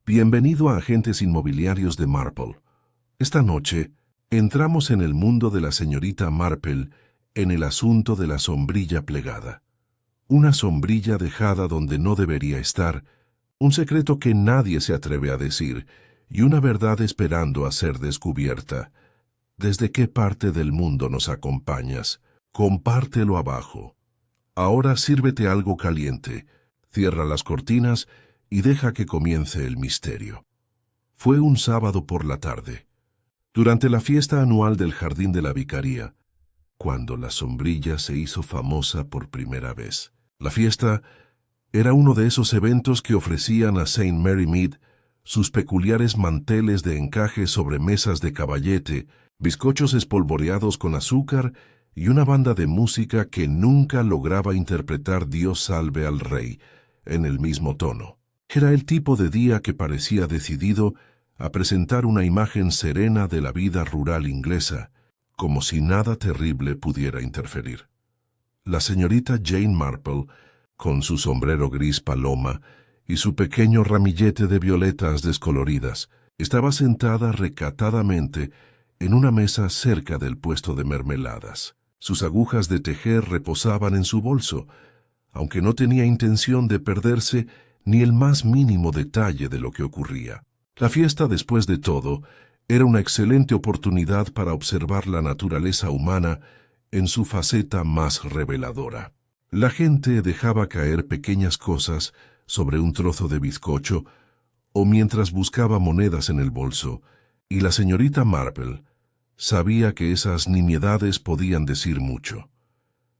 Bienvenido a Agentes Inmobiliarios de Marple. Esta noche, entramos en el mundo de la señorita Marple en el asunto de la sombrilla plegada. Una sombrilla dejada donde no debería estar, un secreto que nadie se atreve a decir y una verdad esperando a ser descubierta. ¿Desde qué parte del mundo nos acompañas? Compártelo abajo. Ahora sírvete algo caliente, cierra las cortinas y deja que comience el misterio. Fue un sábado por la tarde, durante la fiesta anual del Jardín de la Vicaría, cuando la sombrilla se hizo famosa por primera vez. La fiesta era uno de esos eventos que ofrecían a St. Mary Mead sus peculiares manteles de encaje sobre mesas de caballete, bizcochos espolvoreados con azúcar y una banda de música que nunca lograba interpretar Dios salve al rey en el mismo tono. Era el tipo de día que parecía decidido a presentar una imagen serena de la vida rural inglesa, como si nada terrible pudiera interferir. La señorita Jane Marple, con su sombrero gris paloma y su pequeño ramillete de violetas descoloridas, estaba sentada recatadamente en una mesa cerca del puesto de mermeladas. Sus agujas de tejer reposaban en su bolso, aunque no tenía intención de perderse ni el más mínimo detalle de lo que ocurría. La fiesta, después de todo, era una excelente oportunidad para observar la naturaleza humana en su faceta más reveladora. La gente dejaba caer pequeñas cosas sobre un trozo de bizcocho o mientras buscaba monedas en el bolso, y la señorita Marple sabía que esas nimiedades podían decir mucho.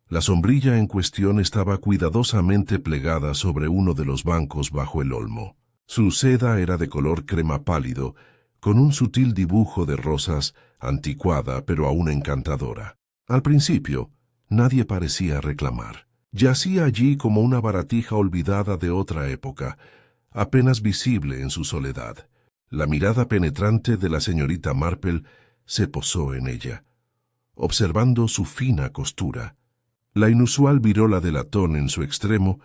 La sombrilla en cuestión estaba cuidadosamente plegada sobre uno de los bancos bajo el olmo. Su seda era de color crema pálido, con un sutil dibujo de rosas, anticuada pero aún encantadora. Al principio, nadie parecía reclamar. Yacía allí como una baratija olvidada de otra época, apenas visible en su soledad. La mirada penetrante de la señorita Marple se posó en ella, observando su fina costura, la inusual virola de latón en su extremo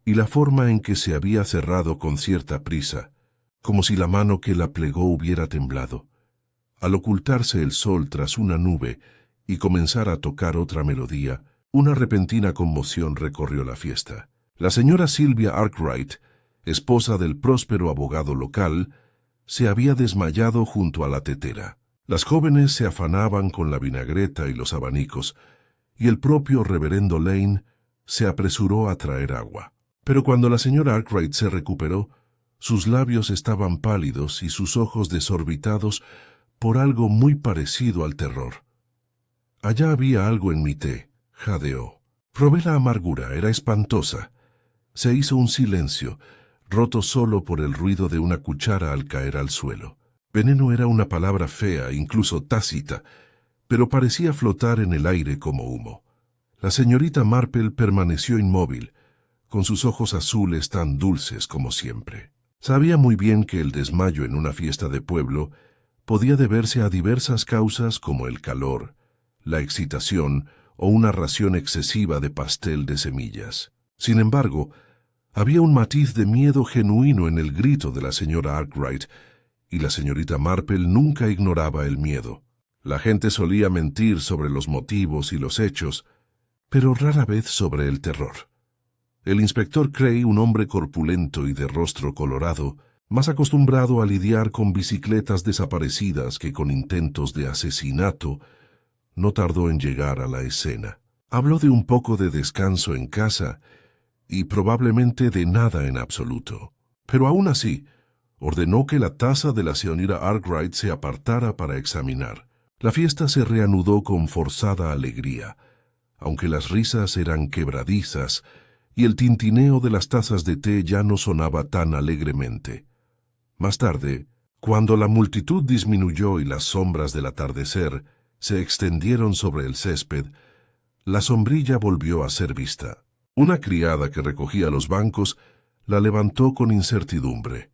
y la forma en que se había cerrado con cierta prisa, como si la mano que la plegó hubiera temblado. Al ocultarse el sol tras una nube y comenzar a tocar otra melodía, una repentina conmoción recorrió la fiesta. La señora Sylvia Arkwright, esposa del próspero abogado local, se había desmayado junto a la tetera. Las jóvenes se afanaban con la vinagreta y los abanicos, y el propio reverendo Lane se apresuró a traer agua. Pero cuando la señora Arkwright se recuperó, sus labios estaban pálidos y sus ojos desorbitados por algo muy parecido al terror. Allá había algo en mi té, jadeó. Probé la amargura, era espantosa. Se hizo un silencio, roto solo por el ruido de una cuchara al caer al suelo. Veneno era una palabra fea, incluso tácita, pero parecía flotar en el aire como humo. La señorita Marple permaneció inmóvil, con sus ojos azules tan dulces como siempre. Sabía muy bien que el desmayo en una fiesta de pueblo podía deberse a diversas causas como el calor, la excitación o una ración excesiva de pastel de semillas. Sin embargo, había un matiz de miedo genuino en el grito de la señora Arkwright, y la señorita Marple nunca ignoraba el miedo. La gente solía mentir sobre los motivos y los hechos, pero rara vez sobre el terror. El inspector Cray, un hombre corpulento y de rostro colorado, más acostumbrado a lidiar con bicicletas desaparecidas que con intentos de asesinato, no tardó en llegar a la escena. Habló de un poco de descanso en casa y probablemente de nada en absoluto. Pero aún así, ordenó que la taza de la señora Arkwright se apartara para examinar. La fiesta se reanudó con forzada alegría, aunque las risas eran quebradizas y el tintineo de las tazas de té ya no sonaba tan alegremente. Más tarde, cuando la multitud disminuyó y las sombras del atardecer se extendieron sobre el césped, la sombrilla volvió a ser vista. Una criada que recogía los bancos la levantó con incertidumbre,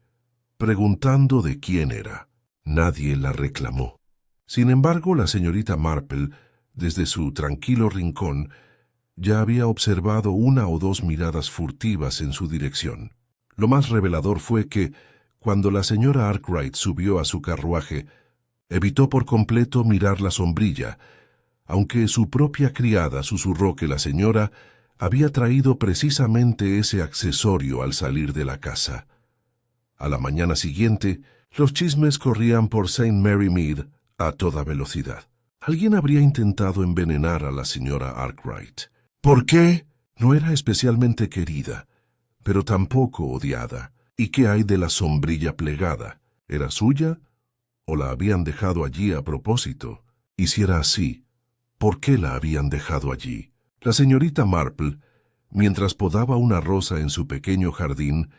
preguntando de quién era. Nadie la reclamó. Sin embargo, la señorita Marple, desde su tranquilo rincón, ya había observado una o dos miradas furtivas en su dirección. Lo más revelador fue que, Cuando la señora Arkwright subió a su carruaje, evitó por completo mirar la sombrilla, aunque su propia criada susurró que la señora había traído precisamente ese accesorio al salir de la casa. A la mañana siguiente, los chismes corrían por St. Mary Mead a toda velocidad. Alguien habría intentado envenenar a la señora Arkwright. ¿Por qué? No era especialmente querida, pero tampoco odiada. ¿Y qué hay de la sombrilla plegada? ¿Era suya o la habían dejado allí a propósito? Y si era así, ¿por qué la habían dejado allí? La señorita Marple, mientras podaba una rosa en su pequeño jardín,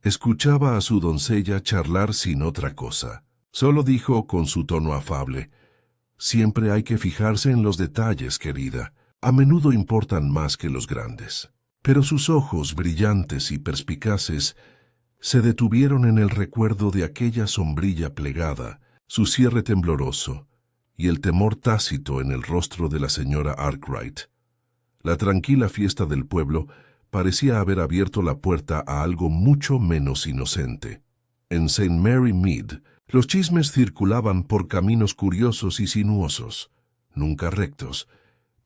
escuchaba a su doncella charlar sin otra cosa. Solo dijo con su tono afable: «Siempre hay que fijarse en los detalles, querida. A menudo importan más que los grandes». Pero sus ojos, brillantes y perspicaces, se detuvieron en el recuerdo de aquella sombrilla plegada, su cierre tembloroso y el temor tácito en el rostro de la señora Arkwright. La tranquila fiesta del pueblo parecía haber abierto la puerta a algo mucho menos inocente. En St. Mary Mead, los chismes circulaban por caminos curiosos y sinuosos, nunca rectos,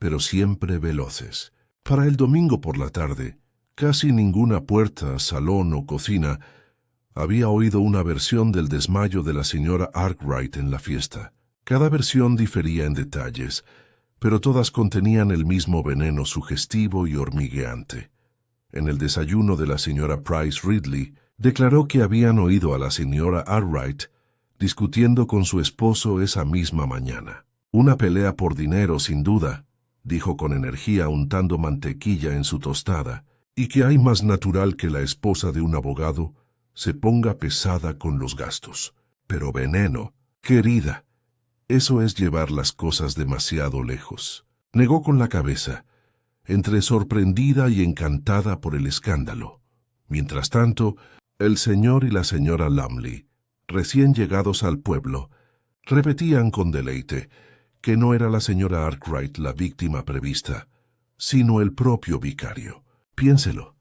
pero siempre veloces. Para el domingo por la tarde, casi ninguna puerta, salón o cocina había oído una versión del desmayo de la señora Arkwright en la fiesta. Cada versión difería en detalles, pero todas contenían el mismo veneno sugestivo y hormigueante. En el desayuno de la señora Price Ridley, declaró que habían oído a la señora Arkwright discutiendo con su esposo esa misma mañana. «Una pelea por dinero, sin duda», dijo con energía untando mantequilla en su tostada, «y que hay más natural que la esposa de un abogado se ponga pesada con los gastos. Pero veneno, querida, eso es llevar las cosas demasiado lejos». Negó con la cabeza, entre sorprendida y encantada por el escándalo. Mientras tanto, el señor y la señora Lumley, recién llegados al pueblo, repetían con deleite que no era la señora Arkwright la víctima prevista, sino el propio vicario. «Piénselo»,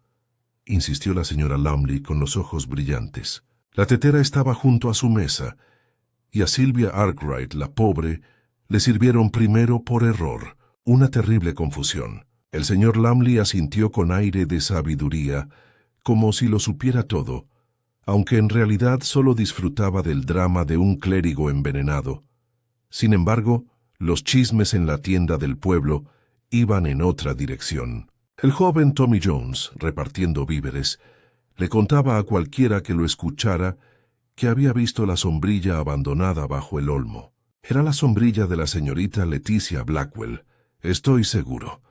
insistió la señora Lumley con los ojos brillantes. La tetera estaba junto a su mesa, y a Sylvia Arkwright, la pobre, le sirvieron primero por error. Una terrible confusión. El señor Lumley asintió con aire de sabiduría, como si lo supiera todo, aunque en realidad solo disfrutaba del drama de un clérigo envenenado. Sin embargo, los chismes en la tienda del pueblo iban en otra dirección. El joven Tommy Jones, repartiendo víveres, le contaba a cualquiera que lo escuchara que había visto la sombrilla abandonada bajo el olmo. «Era la sombrilla de la señorita Leticia Blackwell, estoy seguro»,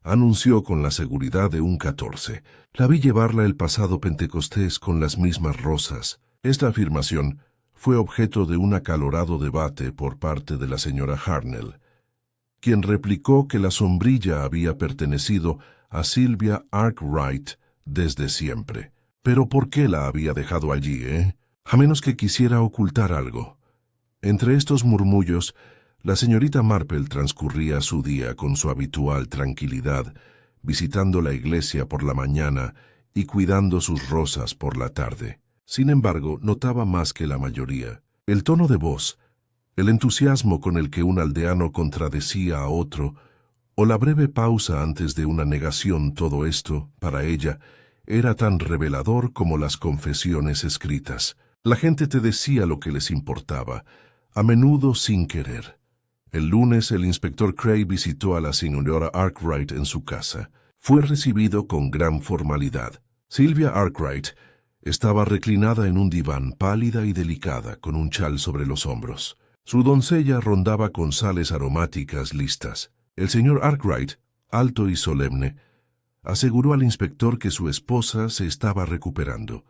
anunció con la seguridad de un 14. «La vi llevarla el pasado Pentecostés con las mismas rosas». Esta afirmación fue objeto de un acalorado debate por parte de la señora Harnell, quien replicó que la sombrilla había pertenecido a Sylvia Arkwright desde siempre. «Pero ¿por qué la había dejado allí, A menos que quisiera ocultar algo». Entre estos murmullos, la señorita Marple transcurría su día con su habitual tranquilidad, visitando la iglesia por la mañana y cuidando sus rosas por la tarde. Sin embargo, notaba más que la mayoría. El tono de voz, el entusiasmo con el que un aldeano contradecía a otro, o la breve pausa antes de una negación, todo esto, para ella, era tan revelador como las confesiones escritas. La gente te decía lo que les importaba, a menudo sin querer. El lunes el inspector Cray visitó a la señora Arkwright en su casa. Fue recibido con gran formalidad. Sylvia Arkwright estaba reclinada en un diván, pálida y delicada, con un chal sobre los hombros. Su doncella rondaba con sales aromáticas listas. El señor Arkwright, alto y solemne, aseguró al inspector que su esposa se estaba recuperando,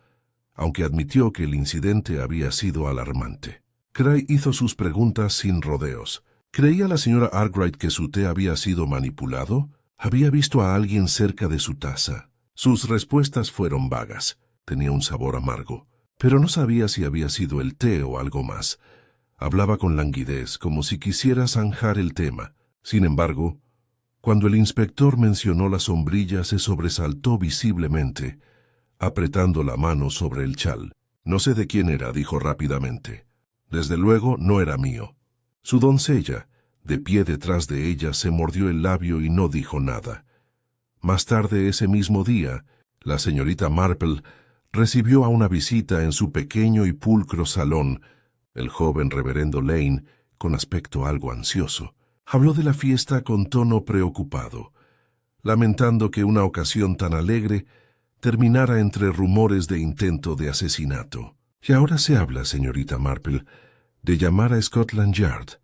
aunque admitió que el incidente había sido alarmante. Cray hizo sus preguntas sin rodeos. ¿Creía la señora Arkwright que su té había sido manipulado? ¿Había visto a alguien cerca de su taza? Sus respuestas fueron vagas. Tenía un sabor amargo, pero no sabía si había sido el té o algo más. Hablaba con languidez, como si quisiera zanjar el tema. Sin embargo, cuando el inspector mencionó la sombrilla, se sobresaltó visiblemente, apretando la mano sobre el chal. No sé de quién era, dijo rápidamente. Desde luego no era mío. Su doncella, de pie detrás de ella, se mordió el labio y no dijo nada. Más tarde ese mismo día, la señorita Marple recibió a una visita en su pequeño y pulcro salón. El joven reverendo Lane, con aspecto algo ansioso, habló de la fiesta con tono preocupado, lamentando que una ocasión tan alegre terminara entre rumores de intento de asesinato. Y ahora se habla, señorita Marple, de llamar a Scotland Yard.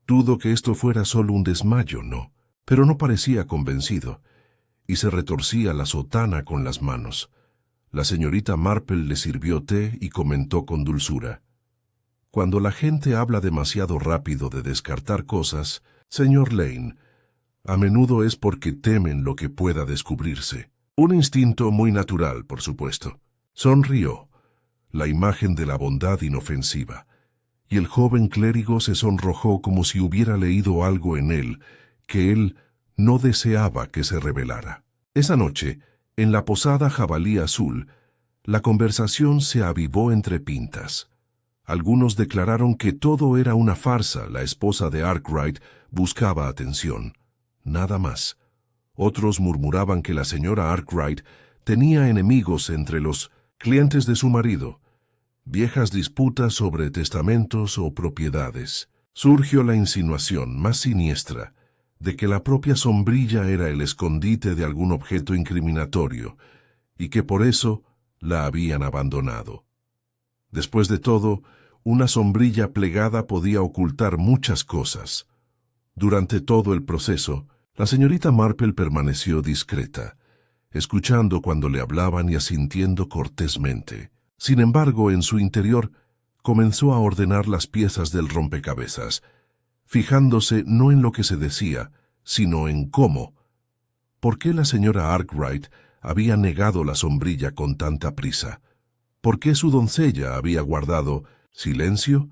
Dudo que esto fuera solo un desmayo, ¿no? Pero no parecía convencido, y se retorcía la sotana con las manos. La señorita Marple le sirvió té y comentó con dulzura. Cuando la gente habla demasiado rápido de descartar cosas, señor Lane, a menudo es porque temen lo que pueda descubrirse. Un instinto muy natural, por supuesto. Sonrió, la imagen de la bondad inofensiva, y el joven clérigo se sonrojó como si hubiera leído algo en él que él no deseaba que se revelara. Esa noche, en la posada Jabalí Azul, la conversación se avivó entre pintas. Algunos declararon que todo era una farsa, la esposa de Arkwright buscaba atención. Nada más. Otros murmuraban que la señora Arkwright tenía enemigos entre los clientes de su marido, viejas disputas sobre testamentos o propiedades. Surgió la insinuación más siniestra de que la propia sombrilla era el escondite de algún objeto incriminatorio y que por eso la habían abandonado. Después de todo, una sombrilla plegada podía ocultar muchas cosas. Durante todo el proceso, la señorita Marple permaneció discreta, escuchando cuando le hablaban y asintiendo cortésmente. Sin embargo, en su interior, comenzó a ordenar las piezas del rompecabezas, fijándose no en lo que se decía, sino en cómo. ¿Por qué la señora Arkwright había negado la sombrilla con tanta prisa? ¿Por qué su doncella había guardado silencio?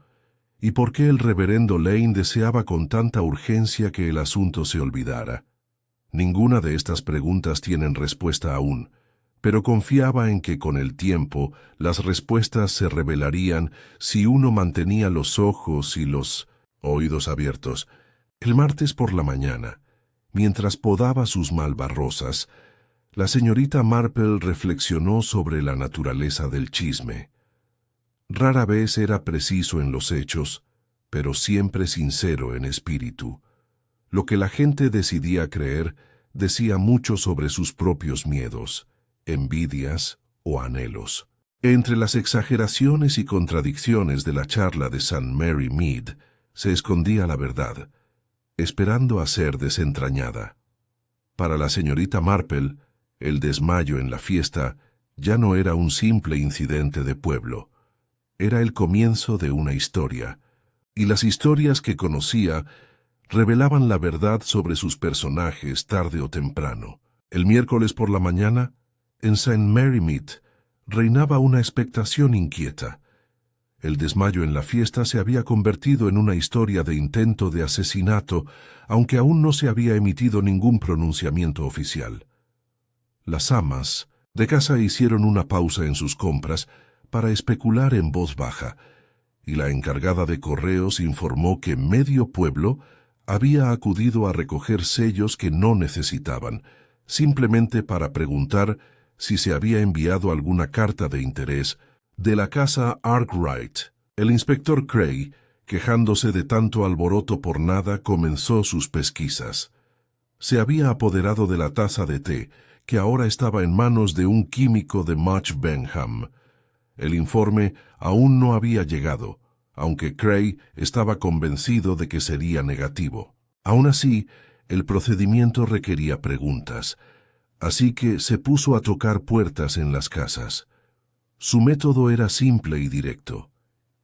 ¿Y por qué el reverendo Lane deseaba con tanta urgencia que el asunto se olvidara? Ninguna de estas preguntas tienen respuesta aún, pero confiaba en que con el tiempo las respuestas se revelarían si uno mantenía los ojos y los oídos abiertos. El martes por la mañana, mientras podaba sus malvarrosas, la señorita Marple reflexionó sobre la naturaleza del chisme. Rara vez era preciso en los hechos, pero siempre sincero en espíritu. Lo que la gente decidía creer decía mucho sobre sus propios miedos, envidias o anhelos. Entre las exageraciones y contradicciones de la charla de St. Mary Mead se escondía la verdad, esperando a ser desentrañada. Para la señorita Marple, el desmayo en la fiesta ya no era un simple incidente de pueblo. Era el comienzo de una historia, y las historias que conocía revelaban la verdad sobre sus personajes tarde o temprano. El miércoles por la mañana, en St. Mary Mead, reinaba una expectación inquieta. El desmayo en la fiesta se había convertido en una historia de intento de asesinato, aunque aún no se había emitido ningún pronunciamiento oficial. Las amas de casa hicieron una pausa en sus compras para especular en voz baja, y la encargada de correos informó que medio pueblo había acudido a recoger sellos que no necesitaban, simplemente para preguntar si se había enviado alguna carta de interés de la casa Arkwright. El inspector Cray, quejándose de tanto alboroto por nada, comenzó sus pesquisas. Se había apoderado de la taza de té, que ahora estaba en manos de un químico de Much Benham. El informe aún no había llegado, aunque Cray estaba convencido de que sería negativo. Aún así, el procedimiento requería preguntas, así que se puso a tocar puertas en las casas. Su método era simple y directo.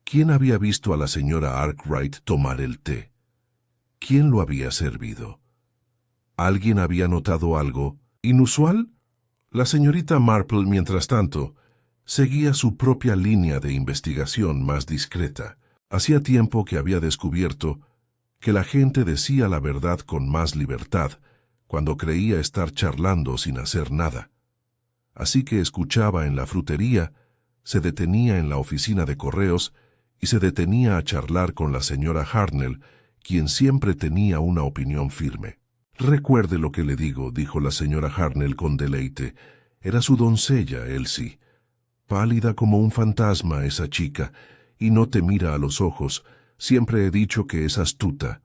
¿Quién había visto a la señora Arkwright tomar el té? ¿Quién lo había servido? ¿Alguien había notado algo inusual? La señorita Marple, mientras tanto, seguía su propia línea de investigación más discreta. Hacía tiempo que había descubierto que la gente decía la verdad con más libertad cuando creía estar charlando sin hacer nada. Así que escuchaba en la frutería se detenía en la oficina de correos y se detenía a charlar con la señora Hartnell, quien siempre tenía una opinión firme. «Recuerde lo que le digo», dijo la señora Hartnell con deleite. Era su doncella, Elsie. Pálida como un fantasma esa chica, y no te mira a los ojos. Siempre he dicho que es astuta.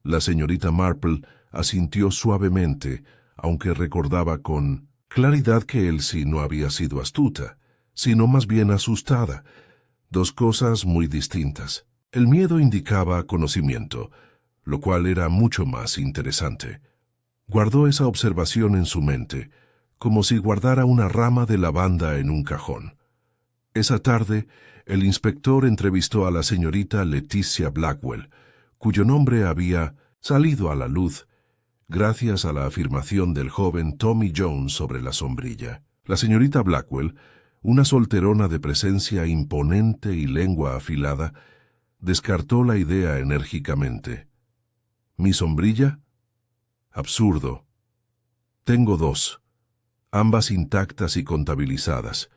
La señorita Marple asintió suavemente, aunque recordaba con claridad que Elsie no había sido astuta, sino más bien asustada. Dos cosas muy distintas. El miedo indicaba conocimiento, lo cual era mucho más interesante. Guardó esa observación en su mente, como si guardara una rama de lavanda en un cajón. Esa tarde, el inspector entrevistó a la señorita Leticia Blackwell, cuyo nombre había salido a la luz gracias a la afirmación del joven Tommy Jones sobre la sombrilla. La señorita Blackwell, una solterona de presencia imponente y lengua afilada, descartó la idea enérgicamente. ¿Mi sombrilla? Absurdo. Tengo dos, ambas intactas y contabilizadas.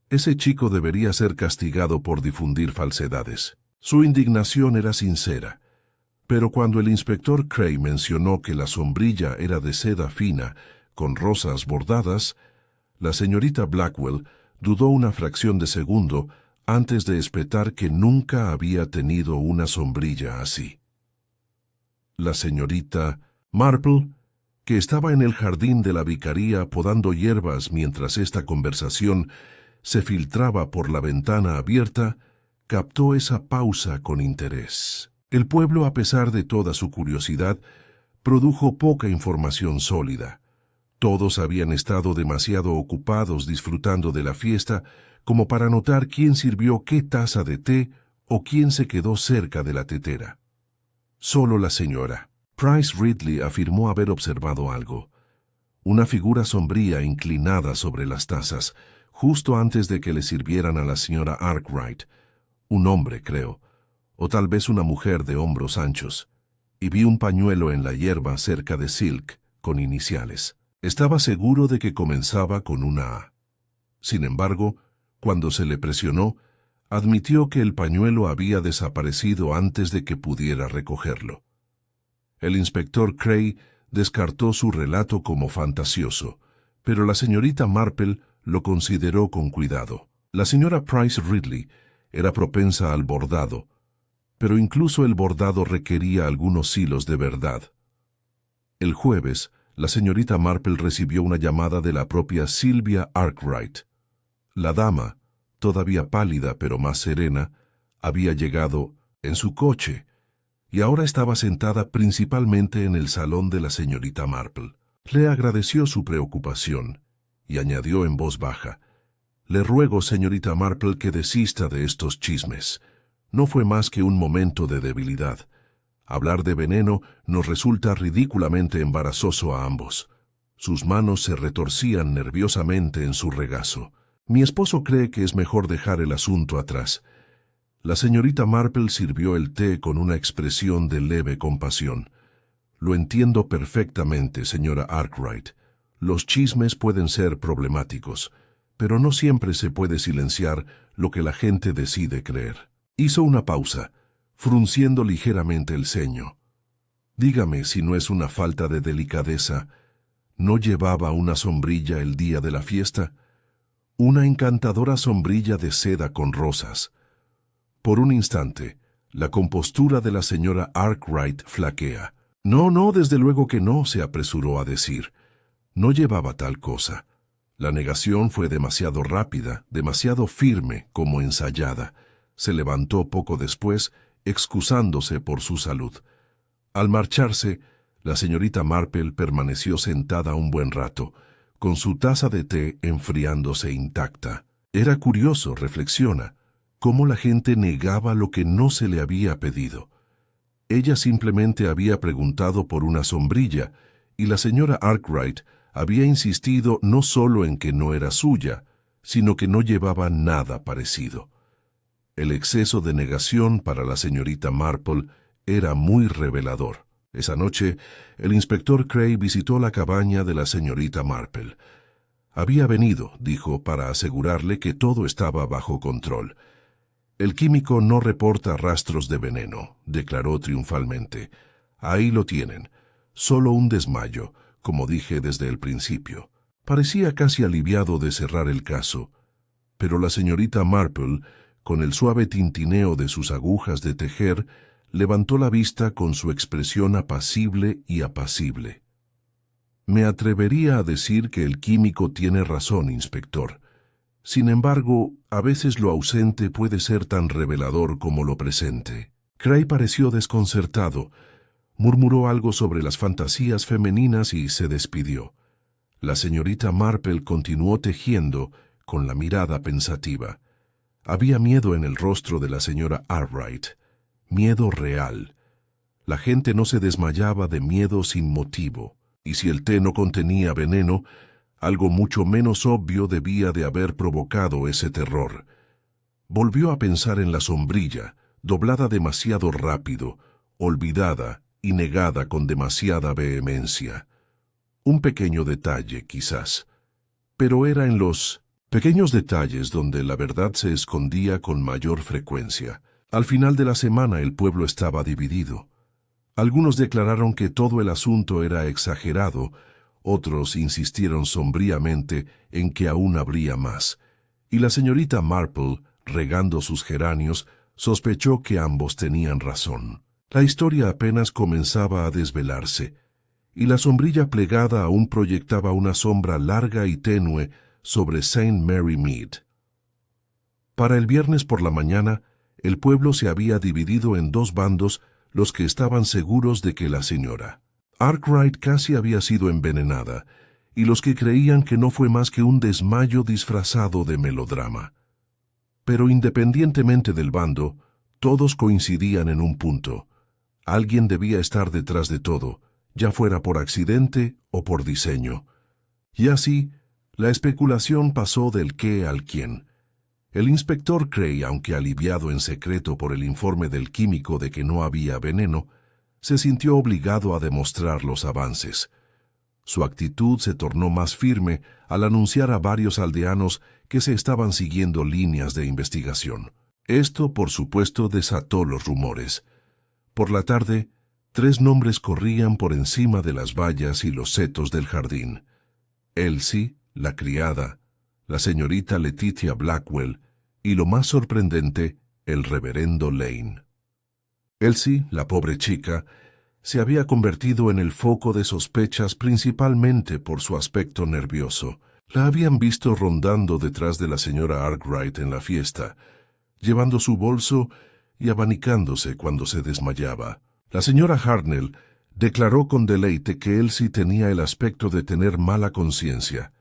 Ese chico debería ser castigado por difundir falsedades. Su indignación era sincera, pero cuando el inspector Cray mencionó que la sombrilla era de seda fina, con rosas bordadas, la señorita Blackwell dudó una fracción de segundo antes de espetar que nunca había tenido una sombrilla así. La señorita Marple, que estaba en el jardín de la vicaría podando hierbas mientras esta conversación se filtraba por la ventana abierta, captó esa pausa con interés. El pueblo, a pesar de toda su curiosidad, produjo poca información sólida. Todos habían estado demasiado ocupados disfrutando de la fiesta como para notar quién sirvió qué taza de té o quién se quedó cerca de la tetera. Solo la señora Price Ridley afirmó haber observado algo. Una figura sombría inclinada sobre las tazas, justo antes de que le sirvieran a la señora Arkwright. Un hombre, creo, o tal vez una mujer de hombros anchos. Y vi un pañuelo en la hierba cerca de Silk, con iniciales. Estaba seguro de que comenzaba con una A. Sin embargo, cuando se le presionó, admitió que el pañuelo había desaparecido antes de que pudiera recogerlo. El inspector Cray descartó su relato como fantasioso, pero la señorita Marple lo consideró con cuidado. La señora Price Ridley era propensa al bordado, pero incluso el bordado requería algunos hilos de verdad. El jueves, la señorita Marple recibió una llamada de la propia Sylvia Arkwright. La dama, todavía pálida pero más serena, había llegado en su coche y ahora estaba sentada principalmente en el salón de la señorita Marple. Le agradeció su preocupación y añadió en voz baja: «Le ruego, señorita Marple, que desista de estos chismes. No fue más que un momento de debilidad. Hablar de veneno nos resulta ridículamente embarazoso a ambos». Sus manos se retorcían nerviosamente en su regazo. «Mi esposo cree que es mejor dejar el asunto atrás». La señorita Marple sirvió el té con una expresión de leve compasión. «Lo entiendo perfectamente, señora Arkwright. Los chismes pueden ser problemáticos, pero no siempre se puede silenciar lo que la gente decide creer». Hizo una pausa, frunciendo ligeramente el ceño. «Dígame si no es una falta de delicadeza. ¿No llevaba una sombrilla el día de la fiesta? Una encantadora sombrilla de seda con rosas». Por un instante, la compostura de la señora Arkwright flaquea. «No, desde luego que no», se apresuró a decir. «No llevaba tal cosa». La negación fue demasiado rápida, demasiado firme como ensayada. Se levantó poco después, excusándose por su salud. Al marcharse, la señorita Marple permaneció sentada un buen rato, con su taza de té enfriándose intacta. Era curioso, reflexiona, cómo la gente negaba lo que no se le había pedido. Ella simplemente había preguntado por una sombrilla, y la señora Arkwright había insistido no solo en que no era suya, sino que no llevaba nada parecido. El exceso de negación para la señorita Marple era muy revelador. Esa noche, el inspector Cray visitó la cabaña de la señorita Marple. Había venido, dijo, para asegurarle que todo estaba bajo control. El químico no reporta rastros de veneno, declaró triunfalmente. Ahí lo tienen. Solo un desmayo, como dije desde el principio. Parecía casi aliviado de cerrar el caso. Pero la señorita Marple, con el suave tintineo de sus agujas de tejer, levantó la vista con su expresión apacible y apacible. Me atrevería a decir que el químico tiene razón, inspector. Sin embargo, a veces lo ausente puede ser tan revelador como lo presente. Cray pareció desconcertado, murmuró algo sobre las fantasías femeninas y se despidió. La señorita Marple continuó tejiendo, con la mirada pensativa. Había miedo en el rostro de la señora Arkwright, miedo real. La gente no se desmayaba de miedo sin motivo, y si el té no contenía veneno, algo mucho menos obvio debía de haber provocado ese terror. Volvió a pensar en la sombrilla, doblada demasiado rápido, olvidada y negada con demasiada vehemencia. Un pequeño detalle, quizás, pero era en los pequeños detalles donde la verdad se escondía con mayor frecuencia. Al final de la semana el pueblo estaba dividido. Algunos declararon que todo el asunto era exagerado, otros insistieron sombríamente en que aún habría más, y la señorita Marple, regando sus geranios, sospechó que ambos tenían razón. La historia apenas comenzaba a desvelarse, y la sombrilla plegada aún proyectaba una sombra larga y tenue sobre St. Mary Mead. Para el viernes por la mañana, el pueblo se había dividido en dos bandos, los que estaban seguros de que la señora Arkwright casi había sido envenenada, y los que creían que no fue más que un desmayo disfrazado de melodrama. Pero independientemente del bando, todos coincidían en un punto. Alguien debía estar detrás de todo, ya fuera por accidente o por diseño. Y así, la especulación pasó del qué al quién. El inspector Cray, aunque aliviado en secreto por el informe del químico de que no había veneno, se sintió obligado a demostrar los avances. Su actitud se tornó más firme al anunciar a varios aldeanos que se estaban siguiendo líneas de investigación. Esto, por supuesto, desató los rumores. Por la tarde, 3 nombres corrían por encima de las vallas y los setos del jardín. Elsie, la criada, la señorita Letitia Blackwell y, lo más sorprendente, el reverendo Lane. Elsie, la pobre chica, se había convertido en el foco de sospechas principalmente por su aspecto nervioso. La habían visto rondando detrás de la señora Arkwright en la fiesta, llevando su bolso y abanicándose cuando se desmayaba. La señora Hartnell declaró con deleite que Elsie tenía el aspecto de tener mala conciencia,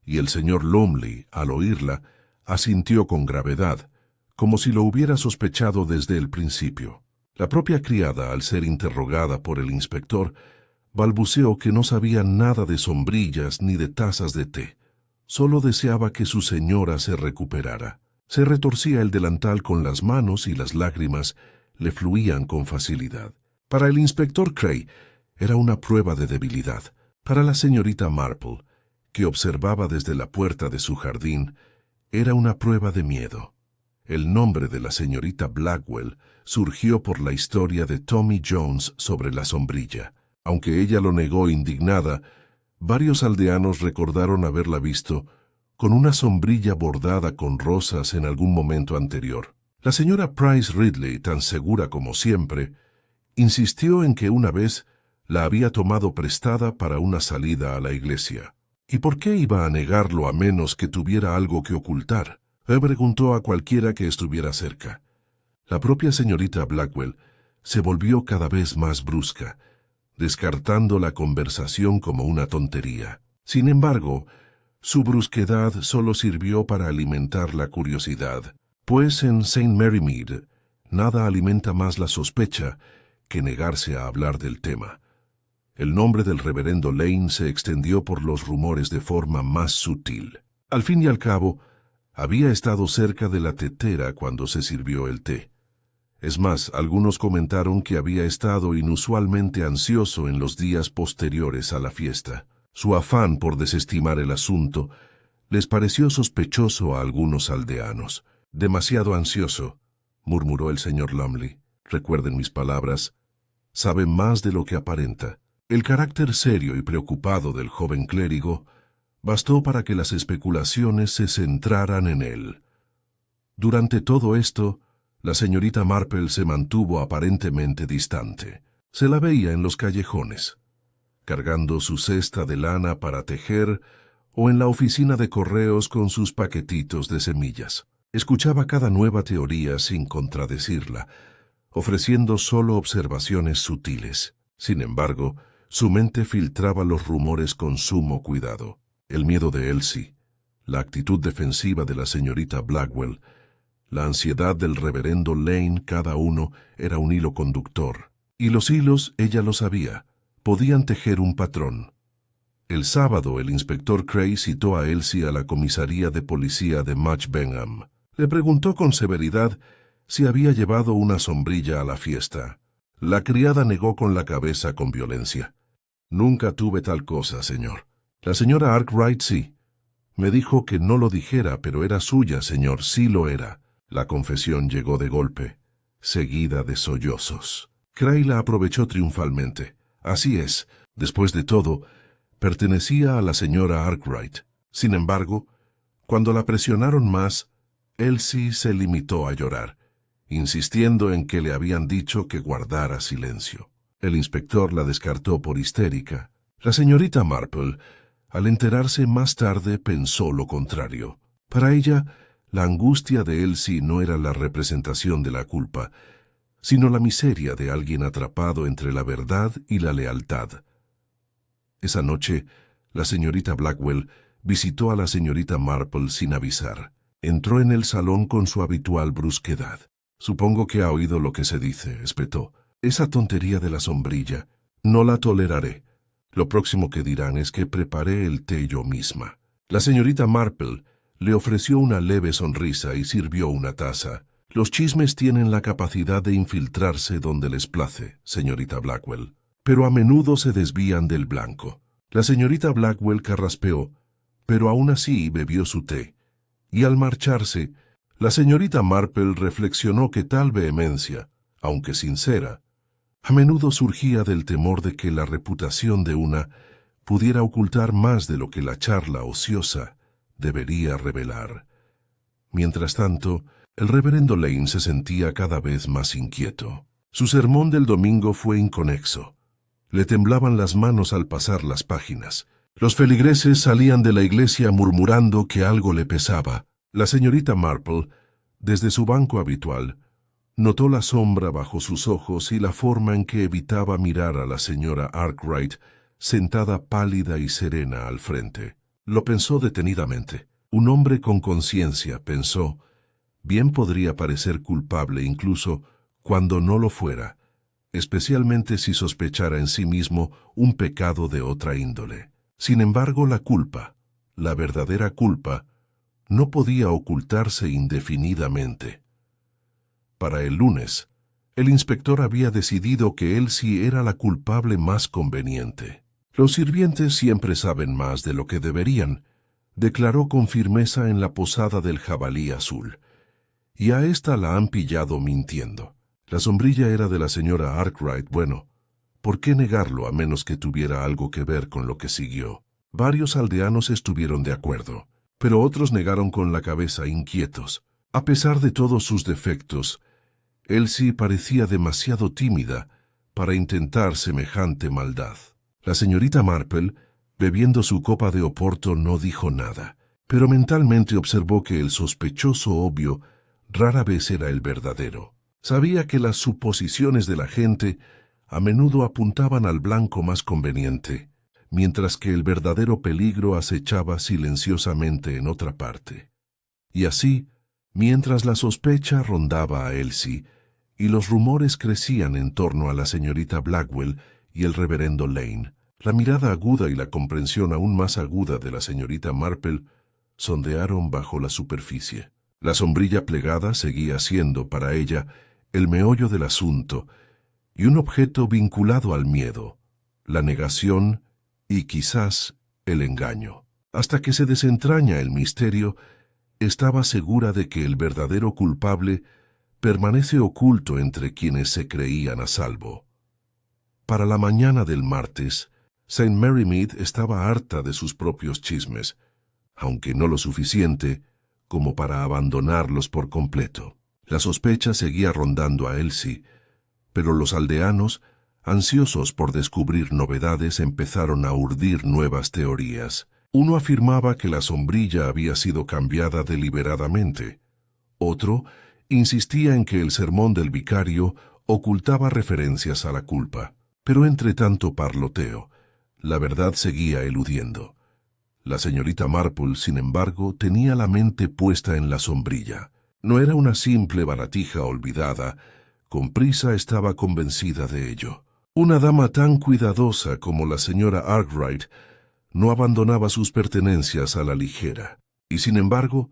y el señor Lumley, al oírla, asintió con gravedad, como si lo hubiera sospechado desde el principio. La propia criada, al ser interrogada por el inspector, balbuceó que no sabía nada de sombrillas ni de tazas de té. Solo deseaba que su señora se recuperara. Se retorcía el delantal con las manos y las lágrimas le fluían con facilidad. Para el inspector Cray era una prueba de debilidad. Para la señorita Marple, que observaba desde la puerta de su jardín, era una prueba de miedo. El nombre de la señorita Blackwell surgió por la historia de Tommy Jones sobre la sombrilla. Aunque ella lo negó indignada, varios aldeanos recordaron haberla visto con una sombrilla bordada con rosas en algún momento anterior. La señora Price Ridley, tan segura como siempre, insistió en que una vez la había tomado prestada para una salida a la iglesia. ¿Y por qué iba a negarlo a menos que tuviera algo que ocultar? Preguntó a cualquiera que estuviera cerca. La propia señorita Blackwell se volvió cada vez más brusca, descartando la conversación como una tontería. Sin embargo, su brusquedad solo sirvió para alimentar la curiosidad, pues en St. Mary Mead nada alimenta más la sospecha que negarse a hablar del tema. El nombre del reverendo Lane se extendió por los rumores de forma más sutil. Al fin y al cabo, había estado cerca de la tetera cuando se sirvió el té. Es más, algunos comentaron que había estado inusualmente ansioso en los días posteriores a la fiesta. Su afán por desestimar el asunto Les pareció sospechoso a algunos aldeanos. «Demasiado ansioso», murmuró el señor Lumley. «Recuerden mis palabras. Sabe más de lo que aparenta». El carácter serio y preocupado del joven clérigo bastó para que las especulaciones se centraran en él. Durante todo esto, la señorita Marple se mantuvo aparentemente distante. Se la veía en los callejones, cargando su cesta de lana para tejer, o en la oficina de correos con sus paquetitos de semillas. Escuchaba cada nueva teoría sin contradecirla, ofreciendo solo observaciones sutiles. Sin embargo, su mente filtraba los rumores con sumo cuidado. El miedo de Elsie, la actitud defensiva de la señorita Blackwell, la ansiedad del reverendo Lane, cada uno era un hilo conductor. Y los hilos, ella lo sabía, podían tejer un patrón. El sábado, el inspector Cray citó a Elsie a la comisaría de policía de Much Benham. Le preguntó con severidad si había llevado una sombrilla a la fiesta. La criada negó con la cabeza con violencia. «Nunca tuve tal cosa, señor». «La señora Arkwright sí. Me dijo que no lo dijera, pero era suya, señor, sí lo era». La confesión llegó de golpe, seguida de sollozos. Cray la aprovechó triunfalmente. Así es, después de todo, pertenecía a la señora Arkwright. Sin embargo, cuando la presionaron más, Elsie se limitó a llorar, insistiendo en que le habían dicho que guardara silencio. El inspector la descartó por histérica. La señorita Marple, al enterarse más tarde, pensó lo contrario. Para ella, la angustia de Elsie no era la representación de la culpa, sino la miseria de alguien atrapado entre la verdad y la lealtad. Esa noche, la señorita Blackwell visitó a la señorita Marple sin avisar. Entró en el salón con su habitual brusquedad. «Supongo que ha oído lo que se dice», espetó. «Esa tontería de la sombrilla. No la toleraré. Lo próximo que dirán es que preparé el té yo misma». La señorita Marple le ofreció una leve sonrisa y sirvió una taza. «Los chismes tienen la capacidad de infiltrarse donde les place, señorita Blackwell, pero a menudo se desvían del blanco». La señorita Blackwell carraspeó, pero aún así bebió su té, y al marcharse, la señorita Marple reflexionó que tal vehemencia, aunque sincera, a menudo surgía del temor de que la reputación de una pudiera ocultar más de lo que la charla ociosa debería revelar. Mientras tanto, el reverendo Lane se sentía cada vez más inquieto. Su sermón del domingo fue inconexo. Le temblaban las manos al pasar las páginas. Los feligreses salían de la iglesia murmurando que algo le pesaba. La señorita Marple, desde su banco habitual, notó la sombra bajo sus ojos y la forma en que evitaba mirar a la señora Arkwright, sentada pálida y serena al frente. Lo pensó detenidamente. Un hombre con conciencia, pensó, bien podría parecer culpable incluso cuando no lo fuera, especialmente si sospechara en sí mismo un pecado de otra índole. Sin embargo, la culpa, la verdadera culpa, no podía ocultarse indefinidamente. Para el lunes, el inspector había decidido que Elsie era la culpable más conveniente. «Los sirvientes siempre saben más de lo que deberían», declaró con firmeza en la posada del Jabalí Azul. «Y a esta la han pillado mintiendo. La sombrilla era de la señora Arkwright. Bueno, ¿por qué negarlo a menos que tuviera algo que ver con lo que siguió?» Varios aldeanos estuvieron de acuerdo, pero otros negaron con la cabeza, inquietos. A pesar de todos sus defectos, Elsie parecía demasiado tímida para intentar semejante maldad. La señorita Marple, bebiendo su copa de oporto, no dijo nada, pero mentalmente observó que el sospechoso obvio rara vez era el verdadero. Sabía que las suposiciones de la gente a menudo apuntaban al blanco más conveniente, mientras que el verdadero peligro acechaba silenciosamente en otra parte. Y así, mientras la sospecha rondaba a Elsie y los rumores crecían en torno a la señorita Blackwell y el reverendo Lane, la mirada aguda y la comprensión aún más aguda de la señorita Marple sondearon bajo la superficie. La sombrilla plegada seguía siendo para ella el meollo del asunto y un objeto vinculado al miedo, la negación y quizás el engaño. Hasta que se desentraña el misterio, estaba segura de que el verdadero culpable permanece oculto entre quienes se creían a salvo. Para la mañana del martes, St. Mary Mead estaba harta de sus propios chismes, aunque no lo suficiente como para abandonarlos por completo. La sospecha seguía rondando a Elsie, pero los aldeanos, ansiosos por descubrir novedades, empezaron a urdir nuevas teorías. Uno afirmaba que la sombrilla había sido cambiada deliberadamente. Otro insistía en que el sermón del vicario ocultaba referencias a la culpa. Pero entre tanto parloteo, la verdad seguía eludiendo. La señorita Marple, sin embargo, tenía la mente puesta en la sombrilla. No era una simple baratija olvidada. Con prisa estaba convencida de ello. Una dama tan cuidadosa como la señora Arkwright no abandonaba sus pertenencias a la ligera, y sin embargo,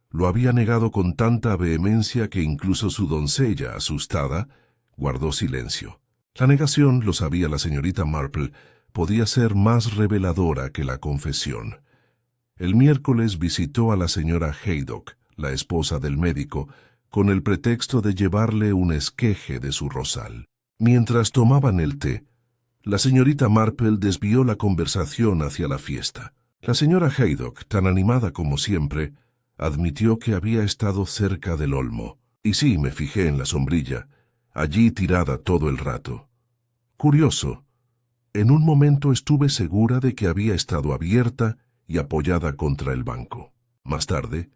lo había negado con tanta vehemencia que incluso su doncella, asustada, guardó silencio. La negación, lo sabía la señorita Marple, podía ser más reveladora que la confesión. El miércoles visitó a la señora Haydock, la esposa del médico, con el pretexto de llevarle un esqueje de su rosal. Mientras tomaban el té, la señorita Marple desvió la conversación hacia la fiesta. La señora Haydock, tan animada como siempre, admitió que había estado cerca del olmo. Y sí, me fijé en la sombrilla, allí tirada todo el rato. Curioso, en un momento estuve segura de que había estado abierta y apoyada contra el banco. Más tarde,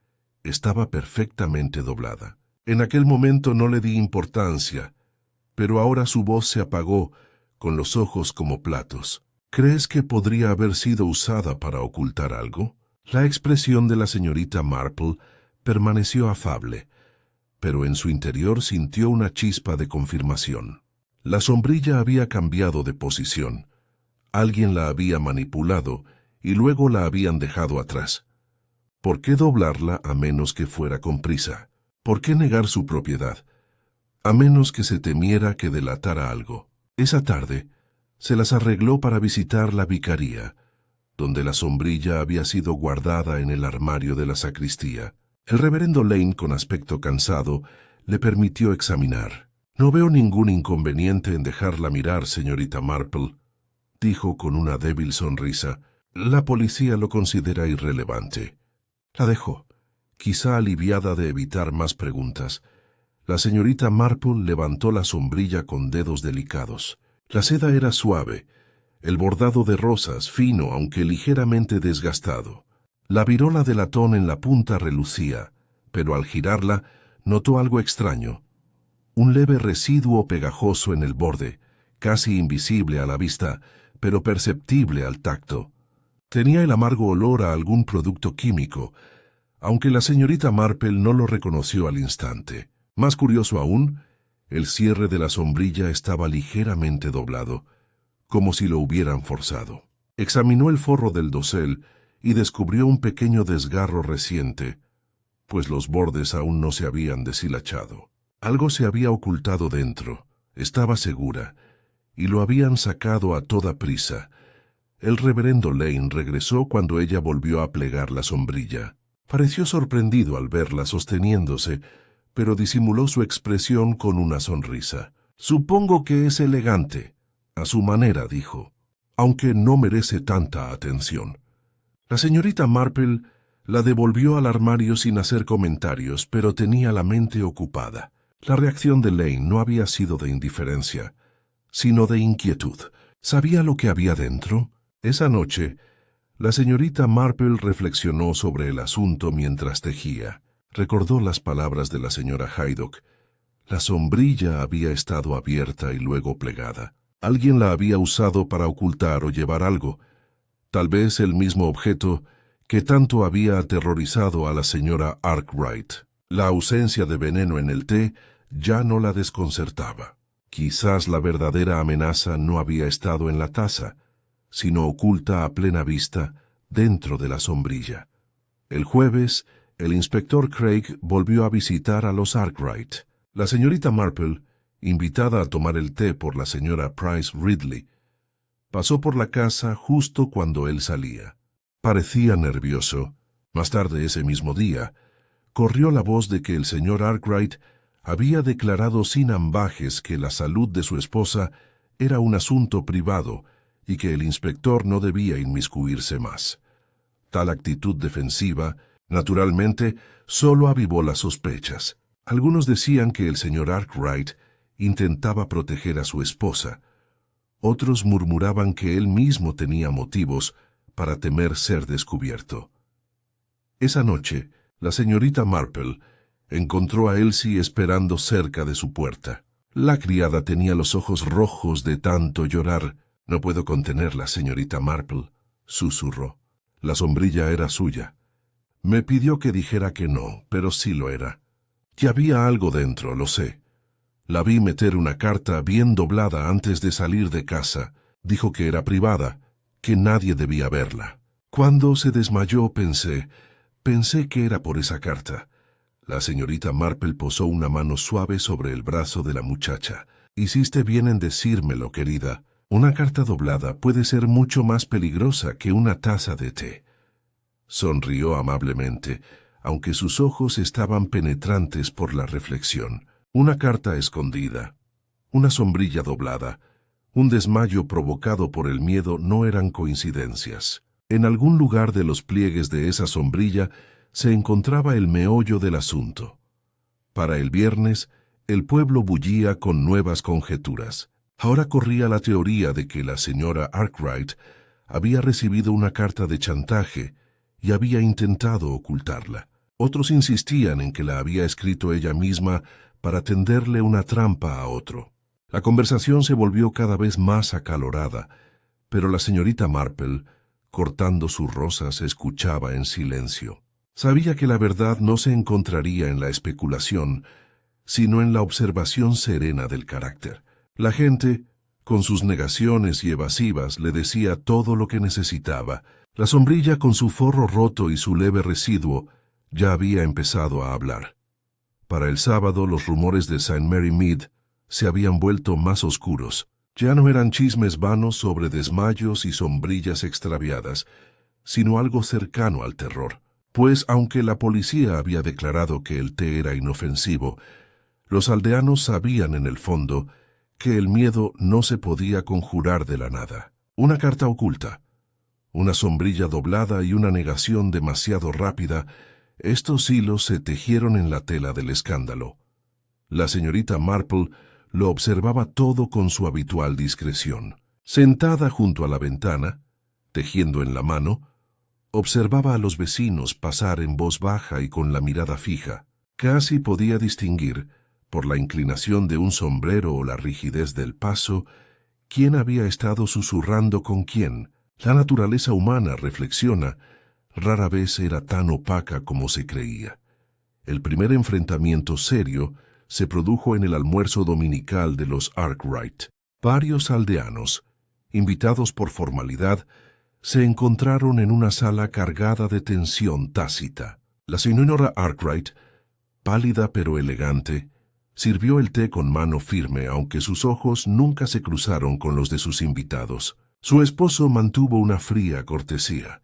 estaba perfectamente doblada. En aquel momento no le di importancia, pero ahora su voz se apagó, con los ojos como platos. ¿Crees que podría haber sido usada para ocultar algo? La expresión de la señorita Marple permaneció afable, pero en su interior sintió una chispa de confirmación. La sombrilla había cambiado de posición. Alguien la había manipulado y luego la habían dejado atrás. ¿Por qué doblarla a menos que fuera con prisa? ¿Por qué negar su propiedad? A menos que se temiera que delatara algo. Esa tarde, se las arregló para visitar la vicaría, donde la sombrilla había sido guardada en el armario de la sacristía. El reverendo Lane, con aspecto cansado, le permitió examinar. «No veo ningún inconveniente en dejarla mirar, señorita Marple», dijo con una débil sonrisa. «La policía lo considera irrelevante». La dejó, quizá aliviada de evitar más preguntas. La señorita Marple levantó la sombrilla con dedos delicados. La seda era suave, el bordado de rosas fino aunque ligeramente desgastado. La virola de latón en la punta relucía, pero al girarla notó algo extraño. Un leve residuo pegajoso en el borde, casi invisible a la vista, pero perceptible al tacto. Tenía el amargo olor a algún producto químico, aunque la señorita Marple no lo reconoció al instante. Más curioso aún, el cierre de la sombrilla estaba ligeramente doblado, como si lo hubieran forzado. Examinó el forro del dosel y descubrió un pequeño desgarro reciente, pues los bordes aún no se habían deshilachado. Algo se había ocultado dentro, estaba segura, y lo habían sacado a toda prisa. El reverendo Lane regresó cuando ella volvió a plegar la sombrilla. Pareció sorprendido al verla sosteniéndose, pero disimuló su expresión con una sonrisa. «Supongo que es elegante», a su manera dijo, «aunque no merece tanta atención». La señorita Marple la devolvió al armario sin hacer comentarios, pero tenía la mente ocupada. La reacción de Lane no había sido de indiferencia, sino de inquietud. ¿Sabía lo que había dentro? Esa noche, la señorita Marple reflexionó sobre el asunto mientras tejía. Recordó las palabras de la señora Haydock. La sombrilla había estado abierta y luego plegada. Alguien la había usado para ocultar o llevar algo. Tal vez el mismo objeto que tanto había aterrorizado a la señora Arkwright. La ausencia de veneno en el té ya no la desconcertaba. Quizás la verdadera amenaza no había estado en la taza, sino oculta a plena vista dentro de la sombrilla. El jueves, el inspector Craig volvió a visitar a los Arkwright. La señorita Marple, invitada a tomar el té por la señora Price Ridley, pasó por la casa justo cuando él salía. Parecía nervioso. Más tarde ese mismo día, corrió la voz de que el señor Arkwright había declarado sin ambages que la salud de su esposa era un asunto privado y que el inspector no debía inmiscuirse más. Tal actitud defensiva, naturalmente, solo avivó las sospechas. Algunos decían que el señor Arkwright intentaba proteger a su esposa. Otros murmuraban que él mismo tenía motivos para temer ser descubierto. Esa noche, la señorita Marple encontró a Elsie esperando cerca de su puerta. La criada tenía los ojos rojos de tanto llorar. «No puedo contenerla, señorita Marple», susurró. La sombrilla era suya. Me pidió que dijera que no, pero sí lo era. Que había algo dentro, lo sé. La vi meter una carta bien doblada antes de salir de casa. Dijo que era privada, que nadie debía verla. Cuando se desmayó pensé que era por esa carta. La señorita Marple posó una mano suave sobre el brazo de la muchacha. «Hiciste bien en decírmelo, querida. Una carta doblada puede ser mucho más peligrosa que una taza de té». Sonrió amablemente, aunque sus ojos estaban penetrantes por la reflexión. Una carta escondida, una sombrilla doblada, un desmayo provocado por el miedo no eran coincidencias. En algún lugar de los pliegues de esa sombrilla se encontraba el meollo del asunto. Para el viernes, el pueblo bullía con nuevas conjeturas. Ahora corría la teoría de que la señora Arkwright había recibido una carta de chantaje y había intentado ocultarla. Otros insistían en que la había escrito ella misma para tenderle una trampa a otro. La conversación se volvió cada vez más acalorada, pero la señorita Marple, cortando sus rosas, escuchaba en silencio. Sabía que la verdad no se encontraría en la especulación, sino en la observación serena del carácter. La gente, con sus negaciones y evasivas, le decía todo lo que necesitaba. La sombrilla, con su forro roto y su leve residuo, ya había empezado a hablar. Para el sábado, los rumores de St. Mary Mead se habían vuelto más oscuros. Ya no eran chismes vanos sobre desmayos y sombrillas extraviadas, sino algo cercano al terror. Pues, aunque la policía había declarado que el té era inofensivo, los aldeanos sabían en el fondo que el miedo no se podía conjurar de la nada. Una carta oculta, una sombrilla doblada y una negación demasiado rápida, estos hilos se tejieron en la tela del escándalo. La señorita Marple lo observaba todo con su habitual discreción. Sentada junto a la ventana, tejiendo en la mano, observaba a los vecinos pasar en voz baja y con la mirada fija. Casi podía distinguir, por la inclinación de un sombrero o la rigidez del paso, quién había estado susurrando con quién. La naturaleza humana, reflexiona, rara vez era tan opaca como se creía. El primer enfrentamiento serio se produjo en el almuerzo dominical de los Arkwright. Varios aldeanos, invitados por formalidad, se encontraron en una sala cargada de tensión tácita. La señora Arkwright, pálida pero elegante, sirvió el té con mano firme, aunque sus ojos nunca se cruzaron con los de sus invitados. Su esposo mantuvo una fría cortesía,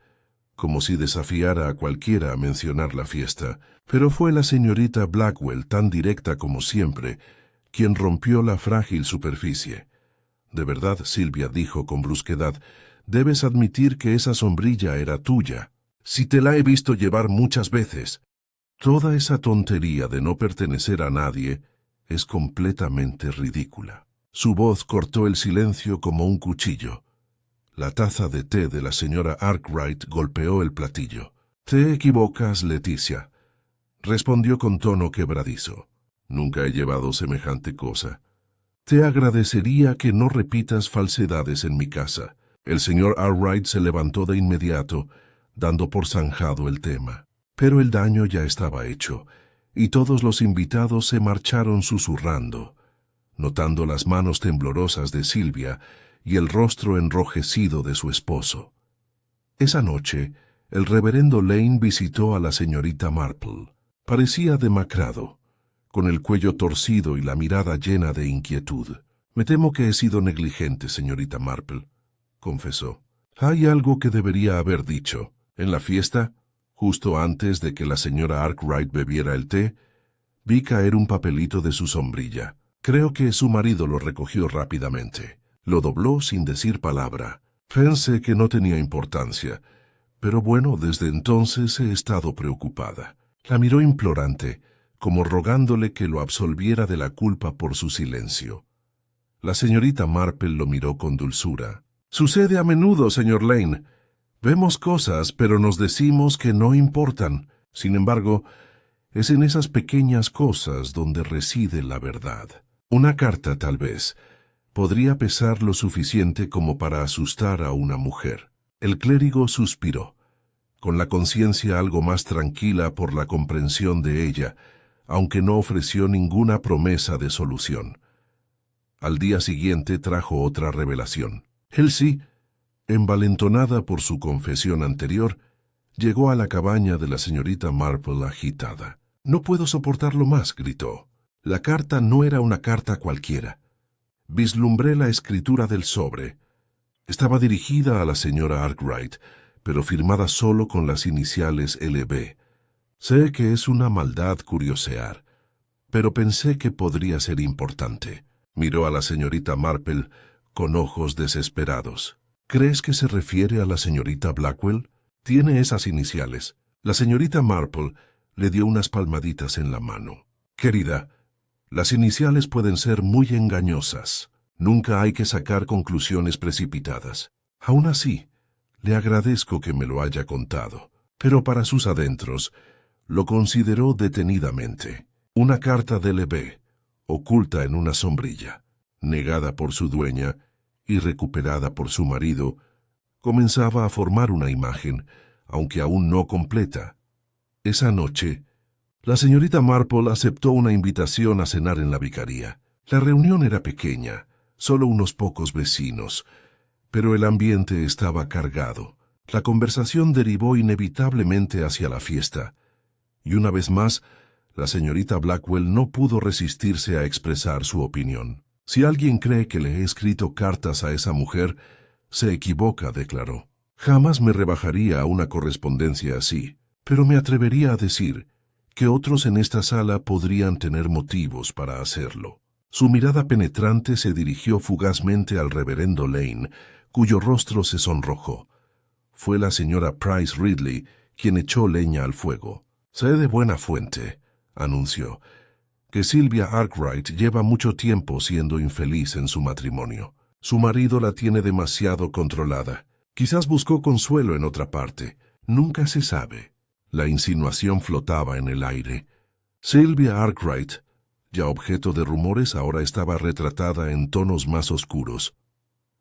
como si desafiara a cualquiera a mencionar la fiesta, pero fue la señorita Blackwell, tan directa como siempre, quien rompió la frágil superficie. «De verdad, Silvia», dijo con brusquedad, «debes admitir que esa sombrilla era tuya. Si te la he visto llevar muchas veces». Toda esa tontería de no pertenecer a nadie es completamente ridícula. Su voz cortó el silencio como un cuchillo. La taza de té de la señora Arkwright golpeó el platillo. «Te equivocas, Leticia», respondió con tono quebradizo. «Nunca he llevado semejante cosa. Te agradecería que no repitas falsedades en mi casa». El señor Arkwright se levantó de inmediato, dando por zanjado el tema. Pero el daño ya estaba hecho, y todos los invitados se marcharon susurrando, notando las manos temblorosas de Silvia y el rostro enrojecido de su esposo. Esa noche, el reverendo Lane visitó a la señorita Marple. Parecía demacrado, con el cuello torcido y la mirada llena de inquietud. «Me temo que he sido negligente, señorita Marple», confesó. «Hay algo que debería haber dicho». En la fiesta, justo antes de que la señora Arkwright bebiera el té, vi caer un papelito de su sombrilla. Creo que su marido lo recogió rápidamente. Lo dobló sin decir palabra. Pensé que no tenía importancia, pero bueno, desde entonces he estado preocupada. La miró implorante, como rogándole que lo absolviera de la culpa por su silencio. La señorita Marple lo miró con dulzura. «Sucede a menudo, señor Lane. Vemos cosas, pero nos decimos que no importan. Sin embargo, es en esas pequeñas cosas donde reside la verdad. Una carta, tal vez, podría pesar lo suficiente como para asustar a una mujer». El clérigo suspiró, con la conciencia algo más tranquila por la comprensión de ella, aunque no ofreció ninguna promesa de solución. Al día siguiente trajo otra revelación. Elsie, envalentonada por su confesión anterior, llegó a la cabaña de la señorita Marple agitada. «No puedo soportarlo más», gritó. La carta no era una carta cualquiera. Vislumbré la escritura del sobre. Estaba dirigida a la señora Arkwright, pero firmada solo con las iniciales LB. Sé que es una maldad curiosear, pero pensé que podría ser importante. Miró a la señorita Marple con ojos desesperados. «¿Crees que se refiere a la señorita Blackwell? Tiene esas iniciales». La señorita Marple le dio unas palmaditas en la mano. «Querida, las iniciales pueden ser muy engañosas. Nunca hay que sacar conclusiones precipitadas. Aún así, le agradezco que me lo haya contado». Pero para sus adentros, lo consideró detenidamente. Una carta de LB, oculta en una sombrilla, negada por su dueña y recuperada por su marido, comenzaba a formar una imagen, aunque aún no completa. Esa noche, la señorita Marple aceptó una invitación a cenar en la vicaría. La reunión era pequeña, solo unos pocos vecinos, pero el ambiente estaba cargado. La conversación derivó inevitablemente hacia la fiesta, y una vez más, la señorita Blackwell no pudo resistirse a expresar su opinión. «Si alguien cree que le he escrito cartas a esa mujer, se equivoca», declaró. «Jamás me rebajaría a una correspondencia así, pero me atrevería a decir que otros en esta sala podrían tener motivos para hacerlo». Su mirada penetrante se dirigió fugazmente al reverendo Lane, cuyo rostro se sonrojó. Fue la señora Price Ridley quien echó leña al fuego. «Sé de buena fuente», anunció, «que Sylvia Arkwright lleva mucho tiempo siendo infeliz en su matrimonio. Su marido la tiene demasiado controlada. Quizás buscó consuelo en otra parte. Nunca se sabe». La insinuación flotaba en el aire. Sylvia Arkwright, ya objeto de rumores, ahora estaba retratada en tonos más oscuros.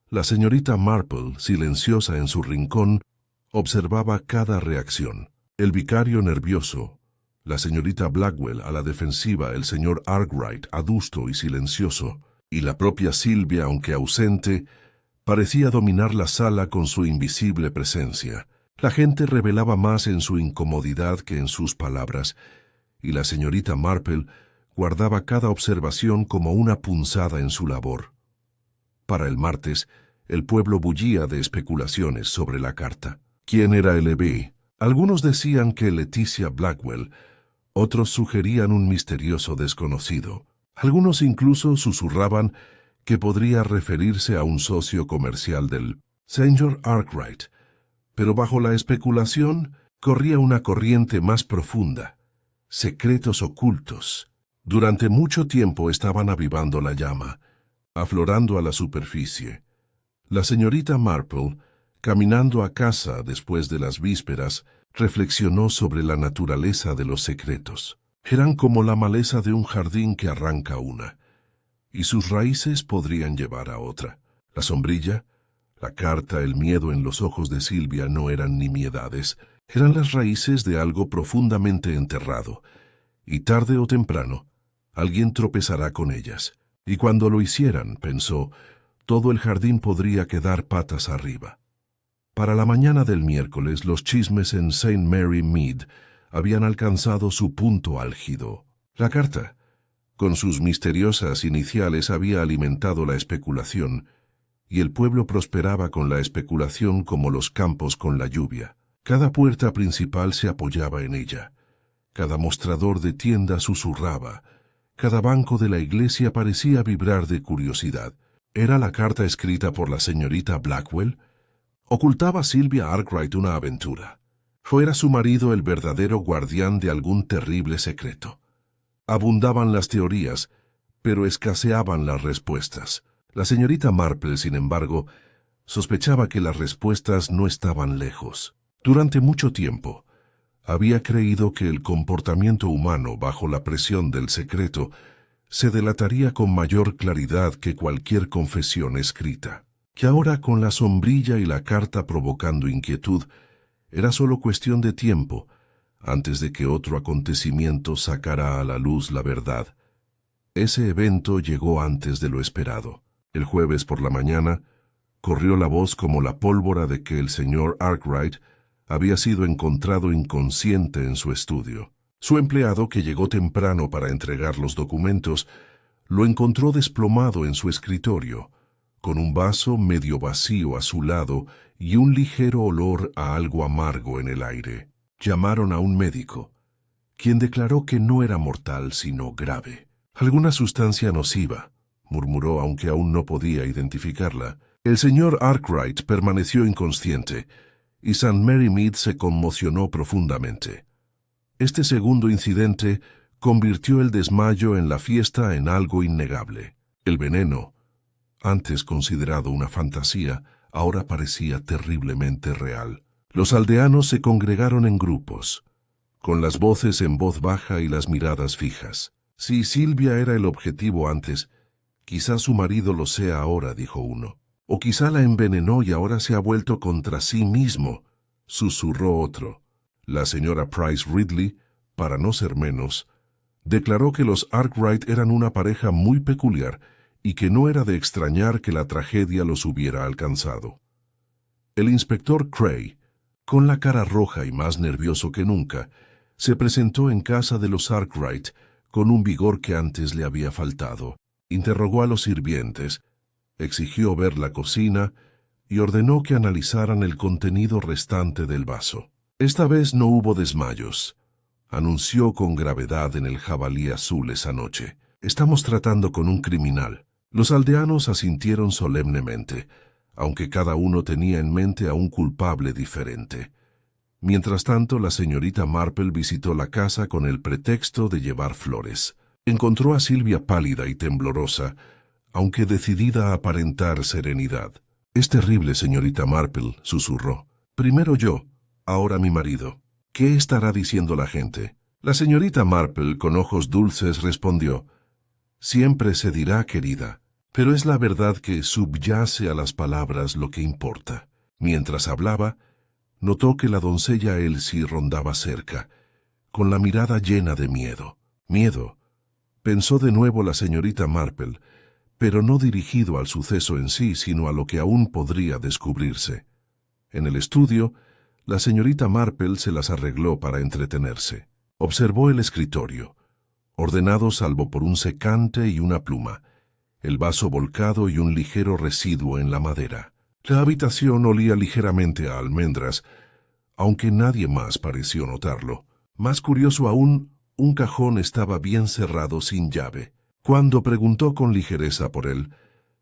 La señorita Marple, silenciosa en su rincón, observaba cada reacción. El vicario nervioso, la señorita Blackwell a la defensiva, el señor Arkwright adusto y silencioso, y la propia Sylvia, aunque ausente, parecía dominar la sala con su invisible presencia. La gente revelaba más en su incomodidad que en sus palabras, y la señorita Marple guardaba cada observación como una punzada en su labor. Para el martes, el pueblo bullía de especulaciones sobre la carta. ¿Quién era LB? Algunos decían que Leticia Blackwell, otros sugerían un misterioso desconocido. Algunos incluso susurraban que podría referirse a un socio comercial del señor Arkwright, pero bajo la especulación corría una corriente más profunda. Secretos ocultos. Durante mucho tiempo estaban avivando la llama, aflorando a la superficie. La señorita Marple, caminando a casa después de las vísperas, reflexionó sobre la naturaleza de los secretos. Eran como la maleza de un jardín que arranca una, y sus raíces podrían llevar a otra. La sombrilla, la carta, el miedo en los ojos de Sylvia no eran nimiedades, eran las raíces de algo profundamente enterrado, y tarde o temprano, alguien tropezará con ellas. Y cuando lo hicieran, pensó, todo el jardín podría quedar patas arriba. Para la mañana del miércoles, los chismes en St. Mary Mead habían alcanzado su punto álgido. La carta, con sus misteriosas iniciales, había alimentado la especulación, y el pueblo prosperaba con la especulación como los campos con la lluvia. Cada puerta principal se apoyaba en ella. Cada mostrador de tienda susurraba. Cada banco de la iglesia parecía vibrar de curiosidad. ¿Era la carta escrita por la señorita Blackwell? ¿Ocultaba Sylvia Arkwright una aventura? ¿O era su marido el verdadero guardián de algún terrible secreto? Abundaban las teorías, pero escaseaban las respuestas. La señorita Marple, sin embargo, sospechaba que las respuestas no estaban lejos. Durante mucho tiempo, había creído que el comportamiento humano bajo la presión del secreto se delataría con mayor claridad que cualquier confesión escrita, que ahora con la sombrilla y la carta provocando inquietud, era solo cuestión de tiempo antes de que otro acontecimiento sacara a la luz la verdad. Ese evento llegó antes de lo esperado. El jueves por la mañana, corrió la voz como la pólvora de que el señor Arkwright había sido encontrado inconsciente en su estudio. Su empleado, que llegó temprano para entregar los documentos, lo encontró desplomado en su escritorio, con un vaso medio vacío a su lado y un ligero olor a algo amargo en el aire. Llamaron a un médico, quien declaró que no era mortal, sino grave. «Alguna sustancia nociva», murmuró, aunque aún no podía identificarla. El señor Arkwright permaneció inconsciente, y St. Mary Mead se conmocionó profundamente. Este segundo incidente convirtió el desmayo en la fiesta en algo innegable. El veneno, antes considerado una fantasía, ahora parecía terriblemente real. Los aldeanos se congregaron en grupos, con las voces en voz baja y las miradas fijas. Si Sylvia era el objetivo antes, quizá su marido lo sea ahora, dijo uno. O quizá la envenenó y ahora se ha vuelto contra sí mismo, susurró otro. La señora Price Ridley, para no ser menos, declaró que los Arkwright eran una pareja muy peculiar y que no era de extrañar que la tragedia los hubiera alcanzado. El inspector Cray, con la cara roja y más nervioso que nunca, se presentó en casa de los Arkwright con un vigor que antes le había faltado. Interrogó a los sirvientes, exigió ver la cocina y ordenó que analizaran el contenido restante del vaso. Esta vez no hubo desmayos, anunció con gravedad en el jabalí azul esa noche. Estamos tratando con un criminal. Los aldeanos asintieron solemnemente, aunque cada uno tenía en mente a un culpable diferente. Mientras tanto, la señorita Marple visitó la casa con el pretexto de llevar flores. Encontró a Sylvia pálida y temblorosa, aunque decidida a aparentar serenidad. «Es terrible, señorita Marple», susurró. «Primero yo, ahora mi marido. ¿Qué estará diciendo la gente?» La señorita Marple, con ojos dulces, respondió: «Siempre se dirá, querida, pero es la verdad que subyace a las palabras lo que importa». Mientras hablaba, notó que la doncella Elsie rondaba cerca, con la mirada llena de miedo. Miedo, pensó de nuevo la señorita Marple, pero no dirigido al suceso en sí, sino a lo que aún podría descubrirse. En el estudio, la señorita Marple se las arregló para entretenerse. Observó el escritorio, ordenado salvo por un secante y una pluma, el vaso volcado y un ligero residuo en la madera. La habitación olía ligeramente a almendras, aunque nadie más pareció notarlo. Más curioso aún, un cajón estaba bien cerrado sin llave. Cuando preguntó con ligereza por él,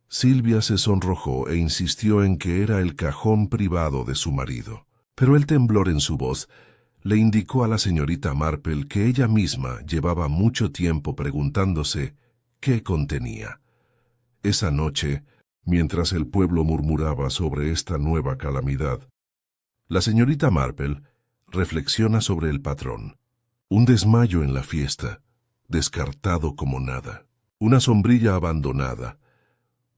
Sylvia se sonrojó e insistió en que era el cajón privado de su marido. Pero el temblor en su voz le indicó a la señorita Marple que ella misma llevaba mucho tiempo preguntándose qué contenía. Esa noche, mientras el pueblo murmuraba sobre esta nueva calamidad, la señorita Marple reflexiona sobre el patrón. Un desmayo en la fiesta, descartado como nada. Una sombrilla abandonada,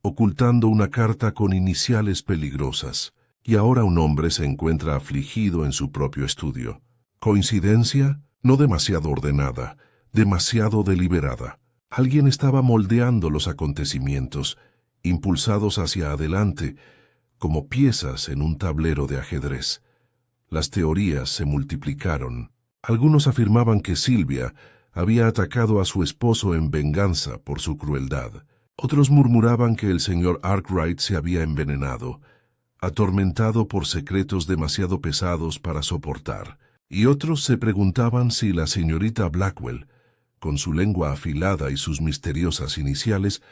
ocultando una carta con iniciales peligrosas, y ahora un hombre se encuentra afligido en su propio estudio. ¿Coincidencia? No demasiado ordenada, demasiado deliberada. Alguien estaba moldeando los acontecimientos, impulsados hacia adelante, como piezas en un tablero de ajedrez. Las teorías se multiplicaron. Algunos afirmaban que Sylvia había atacado a su esposo en venganza por su crueldad. Otros murmuraban que el señor Arkwright se había envenenado, atormentado por secretos demasiado pesados para soportar, y otros se preguntaban si la señorita Blackwell, con su lengua afilada y sus misteriosas iniciales,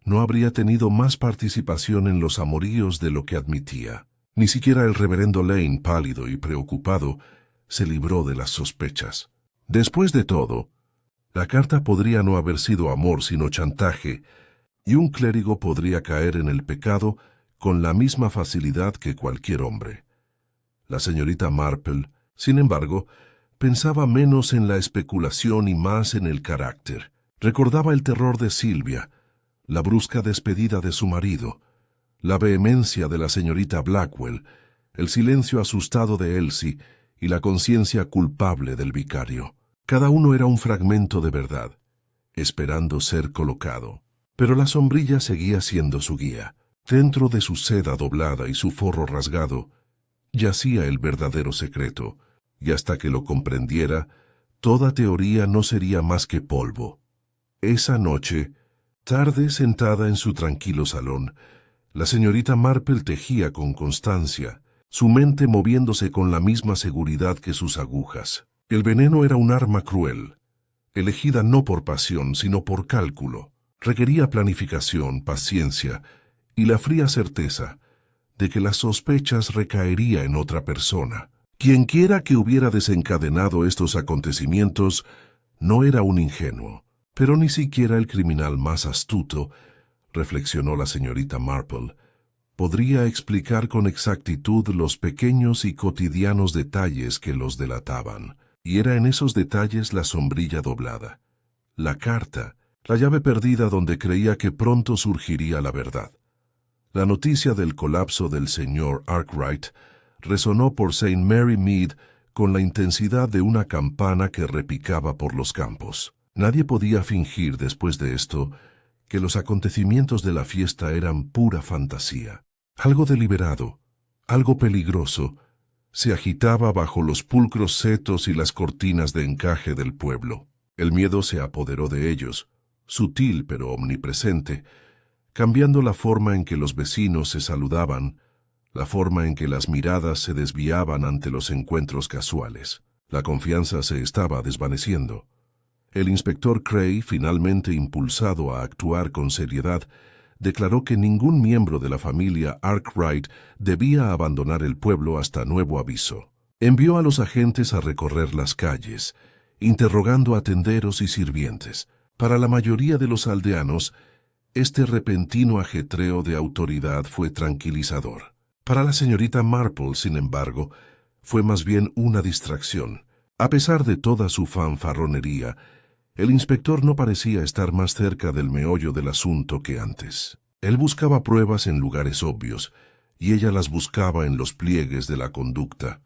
no habría tenido más participación en los amoríos de lo que admitía. Ni siquiera el reverendo Lane, pálido y preocupado, se libró de las sospechas. Después de todo, la carta podría no haber sido amor sino chantaje, y un clérigo podría caer en el pecado con la misma facilidad que cualquier hombre. La señorita Marple, sin embargo, pensaba menos en la especulación y más en el carácter. Recordaba el terror de Sylvia, la brusca despedida de su marido, la vehemencia de la señorita Blackwell, el silencio asustado de Elsie y la conciencia culpable del vicario. Cada uno era un fragmento de verdad, esperando ser colocado. Pero la sombrilla seguía siendo su guía. Dentro de su seda doblada y su forro rasgado, yacía el verdadero secreto, y hasta que lo comprendiera, toda teoría no sería más que polvo. Esa noche, tarde sentada en su tranquilo salón, la señorita Marple tejía con constancia, su mente moviéndose con la misma seguridad que sus agujas. El veneno era un arma cruel, elegida no por pasión, sino por cálculo. Requería planificación, paciencia y la fría certeza de que las sospechas recaería en otra persona. Quienquiera que hubiera desencadenado estos acontecimientos no era un ingenuo, pero ni siquiera el criminal más astuto, reflexionó la señorita Marple, podría explicar con exactitud los pequeños y cotidianos detalles que los delataban. Y era en esos detalles la sombrilla doblada, la carta, la llave perdida donde creía que pronto surgiría la verdad. La noticia del colapso del señor Arkwright resonó por St. Mary Mead con la intensidad de una campana que repicaba por los campos. Nadie podía fingir después de esto que los acontecimientos de la fiesta eran pura fantasía. Algo deliberado, algo peligroso, se agitaba bajo los pulcros setos y las cortinas de encaje del pueblo. El miedo se apoderó de ellos, sutil pero omnipresente, cambiando la forma en que los vecinos se saludaban, la forma en que las miradas se desviaban ante los encuentros casuales. La confianza se estaba desvaneciendo. El inspector Cray, finalmente impulsado a actuar con seriedad, declaró que ningún miembro de la familia Arkwright debía abandonar el pueblo hasta nuevo aviso. Envió a los agentes a recorrer las calles, interrogando a tenderos y sirvientes. Para la mayoría de los aldeanos, este repentino ajetreo de autoridad fue tranquilizador. Para la señorita Marple, sin embargo, fue más bien una distracción. A pesar de toda su fanfarronería, el inspector no parecía estar más cerca del meollo del asunto que antes. Él buscaba pruebas en lugares obvios, y ella las buscaba en los pliegues de la conducta.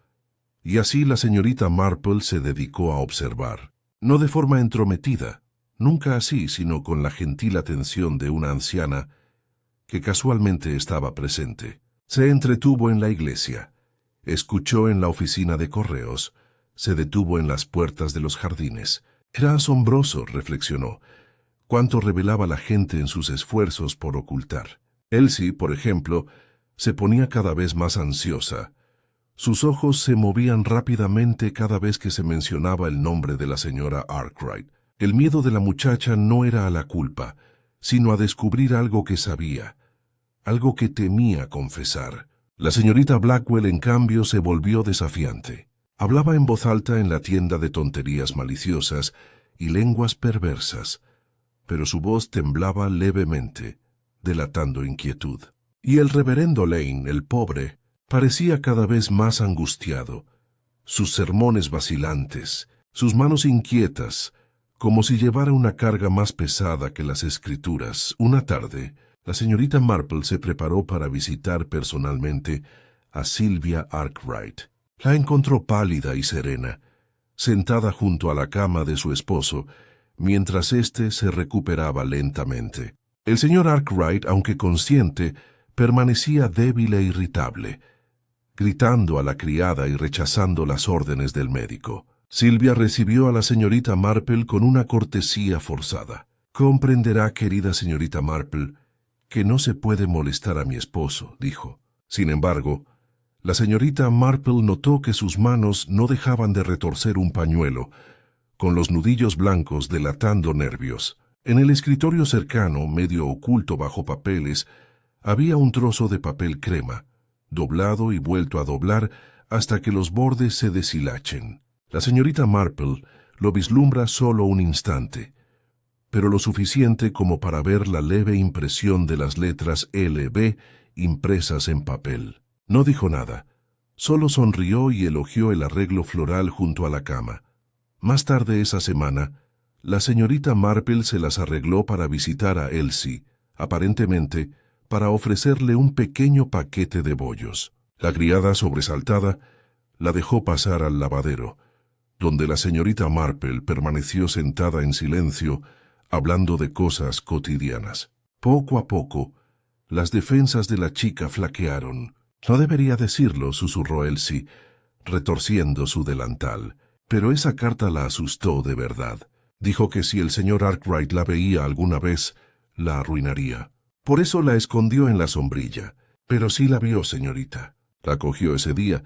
Y así la señorita Marple se dedicó a observar, no de forma entrometida, nunca así, sino con la gentil atención de una anciana que casualmente estaba presente. Se entretuvo en la iglesia, escuchó en la oficina de correos, se detuvo en las puertas de los jardines. Era asombroso, reflexionó, cuánto revelaba la gente en sus esfuerzos por ocultar. Elsie, por ejemplo, se ponía cada vez más ansiosa. Sus ojos se movían rápidamente cada vez que se mencionaba el nombre de la señora Arkwright. El miedo de la muchacha no era a la culpa, sino a descubrir algo que sabía, algo que temía confesar. La señorita Blackwell, en cambio, se volvió desafiante. Hablaba en voz alta en la tienda de tonterías maliciosas y lenguas perversas, pero su voz temblaba levemente, delatando inquietud. Y el reverendo Lane, el pobre, parecía cada vez más angustiado, sus sermones vacilantes, sus manos inquietas, como si llevara una carga más pesada que las escrituras. Una tarde, la señorita Marple se preparó para visitar personalmente a Sylvia Arkwright. La encontró pálida y serena, sentada junto a la cama de su esposo, mientras éste se recuperaba lentamente. El señor Arkwright, aunque consciente, permanecía débil e irritable, gritando a la criada y rechazando las órdenes del médico. Sylvia recibió a la señorita Marple con una cortesía forzada. «Comprenderá, querida señorita Marple, que no se puede molestar a mi esposo», dijo. Sin embargo, la señorita Marple notó que sus manos no dejaban de retorcer un pañuelo, con los nudillos blancos delatando nervios. En el escritorio cercano, medio oculto bajo papeles, había un trozo de papel crema, doblado y vuelto a doblar hasta que los bordes se deshilachen. La señorita Marple lo vislumbra solo un instante, pero lo suficiente como para ver la leve impresión de las letras LB impresas en papel. No dijo nada, solo sonrió y elogió el arreglo floral junto a la cama. Más tarde esa semana, la señorita Marple se las arregló para visitar a Elsie, aparentemente para ofrecerle un pequeño paquete de bollos. La criada, sobresaltada, la dejó pasar al lavadero, donde la señorita Marple permaneció sentada en silencio, hablando de cosas cotidianas. Poco a poco, las defensas de la chica flaquearon. No debería decirlo, susurró Elsie, retorciendo su delantal, pero esa carta la asustó de verdad. Dijo que si el señor Arkwright la veía alguna vez, la arruinaría. Por eso la escondió en la sombrilla. Pero sí la vio, señorita. La cogió ese día,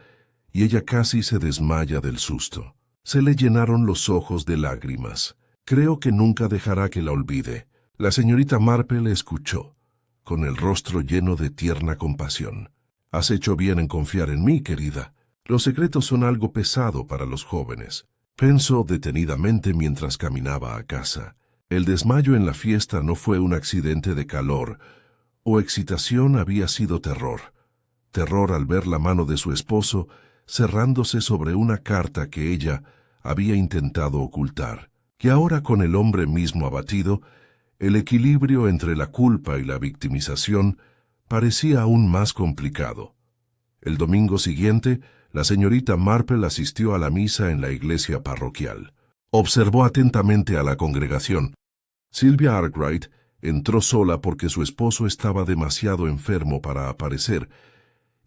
y ella casi se desmaya del susto. Se le llenaron los ojos de lágrimas. Creo que nunca dejará que la olvide. La señorita Marple escuchó, con el rostro lleno de tierna compasión. Has hecho bien en confiar en mí, querida. Los secretos son algo pesado para los jóvenes. Pensó detenidamente mientras caminaba a casa. El desmayo en la fiesta no fue un accidente de calor o excitación, había sido terror. Terror al ver la mano de su esposo cerrándose sobre una carta que ella había intentado ocultar. Y ahora, con el hombre mismo abatido, el equilibrio entre la culpa y la victimización parecía aún más complicado. El domingo siguiente, la señorita Marple asistió a la misa en la iglesia parroquial. Observó atentamente a la congregación. Sylvia Arkwright entró sola porque su esposo estaba demasiado enfermo para aparecer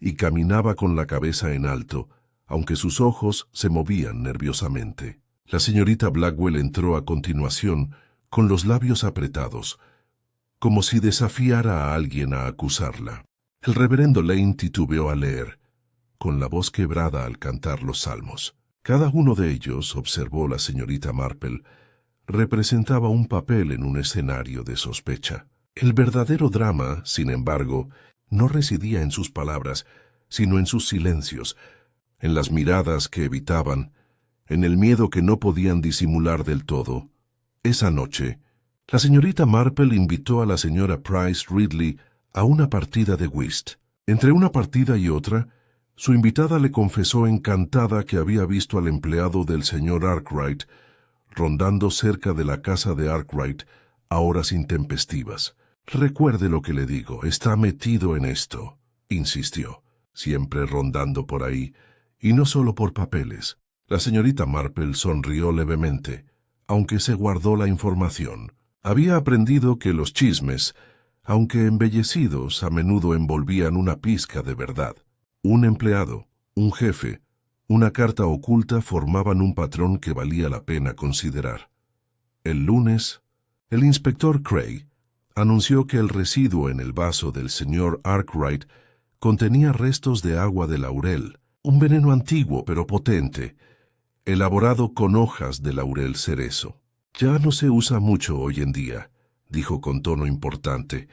y caminaba con la cabeza en alto, aunque sus ojos se movían nerviosamente. La señorita Blackwell entró a continuación con los labios apretados, como si desafiara a alguien a acusarla. El reverendo Lane titubeó al leer, con la voz quebrada al cantar los salmos. Cada uno de ellos, observó la señorita Marple, representaba un papel en un escenario de sospecha. El verdadero drama, sin embargo, no residía en sus palabras, sino en sus silencios, en las miradas que evitaban, en el miedo que no podían disimular del todo. Esa noche, la señorita Marple invitó a la señora Price Ridley a una partida de whist. Entre una partida y otra, su invitada le confesó encantada que había visto al empleado del señor Arkwright rondando cerca de la casa de Arkwright a horas intempestivas. Recuerde lo que le digo, está metido en esto, insistió, siempre rondando por ahí, y no solo por papeles. La señorita Marple sonrió levemente, aunque se guardó la información. Había aprendido que los chismes, aunque embellecidos, a menudo envolvían una pizca de verdad. Un empleado, un jefe, una carta oculta formaban un patrón que valía la pena considerar. El lunes, el inspector Craig anunció que el residuo en el vaso del señor Arkwright contenía restos de agua de laurel, un veneno antiguo pero potente, elaborado con hojas de laurel cerezo. Ya no se usa mucho hoy en día, dijo con tono importante,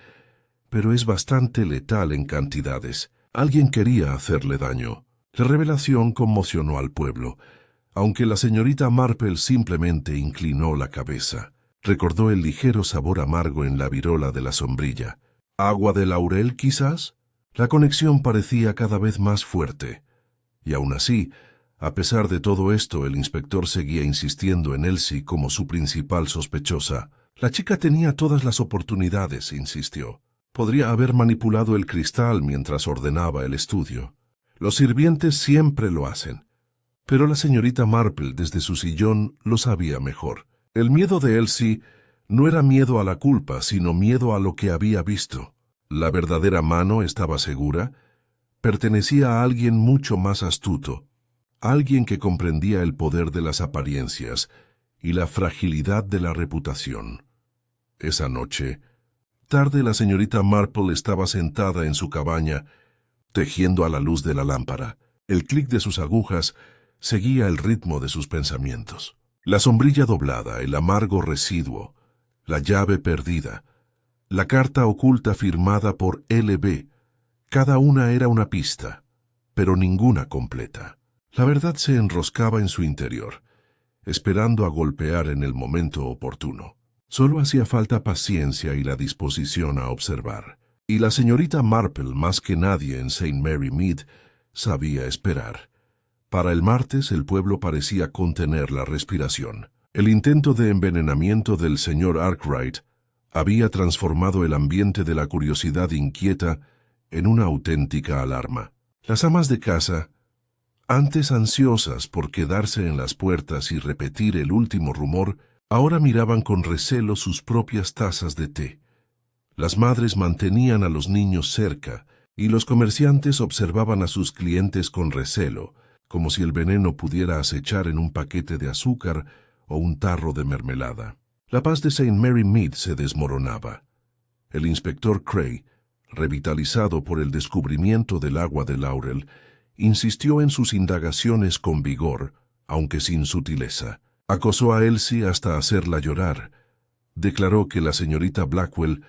pero es bastante letal en cantidades. Alguien quería hacerle daño. La revelación conmocionó al pueblo, aunque la señorita Marple simplemente inclinó la cabeza. Recordó el ligero sabor amargo en la virola de la sombrilla. ¿Agua de laurel, quizás? La conexión parecía cada vez más fuerte. Y aún así, a pesar de todo esto, el inspector seguía insistiendo en Elsie como su principal sospechosa. La chica tenía todas las oportunidades, insistió. Podría haber manipulado el cristal mientras ordenaba el estudio. Los sirvientes siempre lo hacen. Pero la señorita Marple, desde su sillón, lo sabía mejor. El miedo de Elsie no era miedo a la culpa, sino miedo a lo que había visto. La verdadera mano, estaba segura, pertenecía a alguien mucho más astuto, alguien que comprendía el poder de las apariencias y la fragilidad de la reputación. Esa noche, tarde, la señorita Marple estaba sentada en su cabaña, tejiendo a la luz de la lámpara. El clic de sus agujas seguía el ritmo de sus pensamientos. La sombrilla doblada, el amargo residuo, la llave perdida, la carta oculta firmada por LB. Cada una era una pista, pero ninguna completa. La verdad se enroscaba en su interior, esperando a golpear en el momento oportuno. Solo hacía falta paciencia y la disposición a observar. Y la señorita Marple, más que nadie en St. Mary Mead, sabía esperar. Para el martes el pueblo parecía contener la respiración. El intento de envenenamiento del señor Arkwright había transformado el ambiente de la curiosidad inquieta en una auténtica alarma. Las amas de casa, antes ansiosas por quedarse en las puertas y repetir el último rumor, ahora miraban con recelo sus propias tazas de té. Las madres mantenían a los niños cerca y los comerciantes observaban a sus clientes con recelo, como si el veneno pudiera acechar en un paquete de azúcar o un tarro de mermelada. La paz de St. Mary Mead se desmoronaba. El inspector Cray, revitalizado por el descubrimiento del agua de Laurel, insistió en sus indagaciones con vigor, aunque sin sutileza. Acosó a Elsie hasta hacerla llorar. Declaró que la señorita Blackwell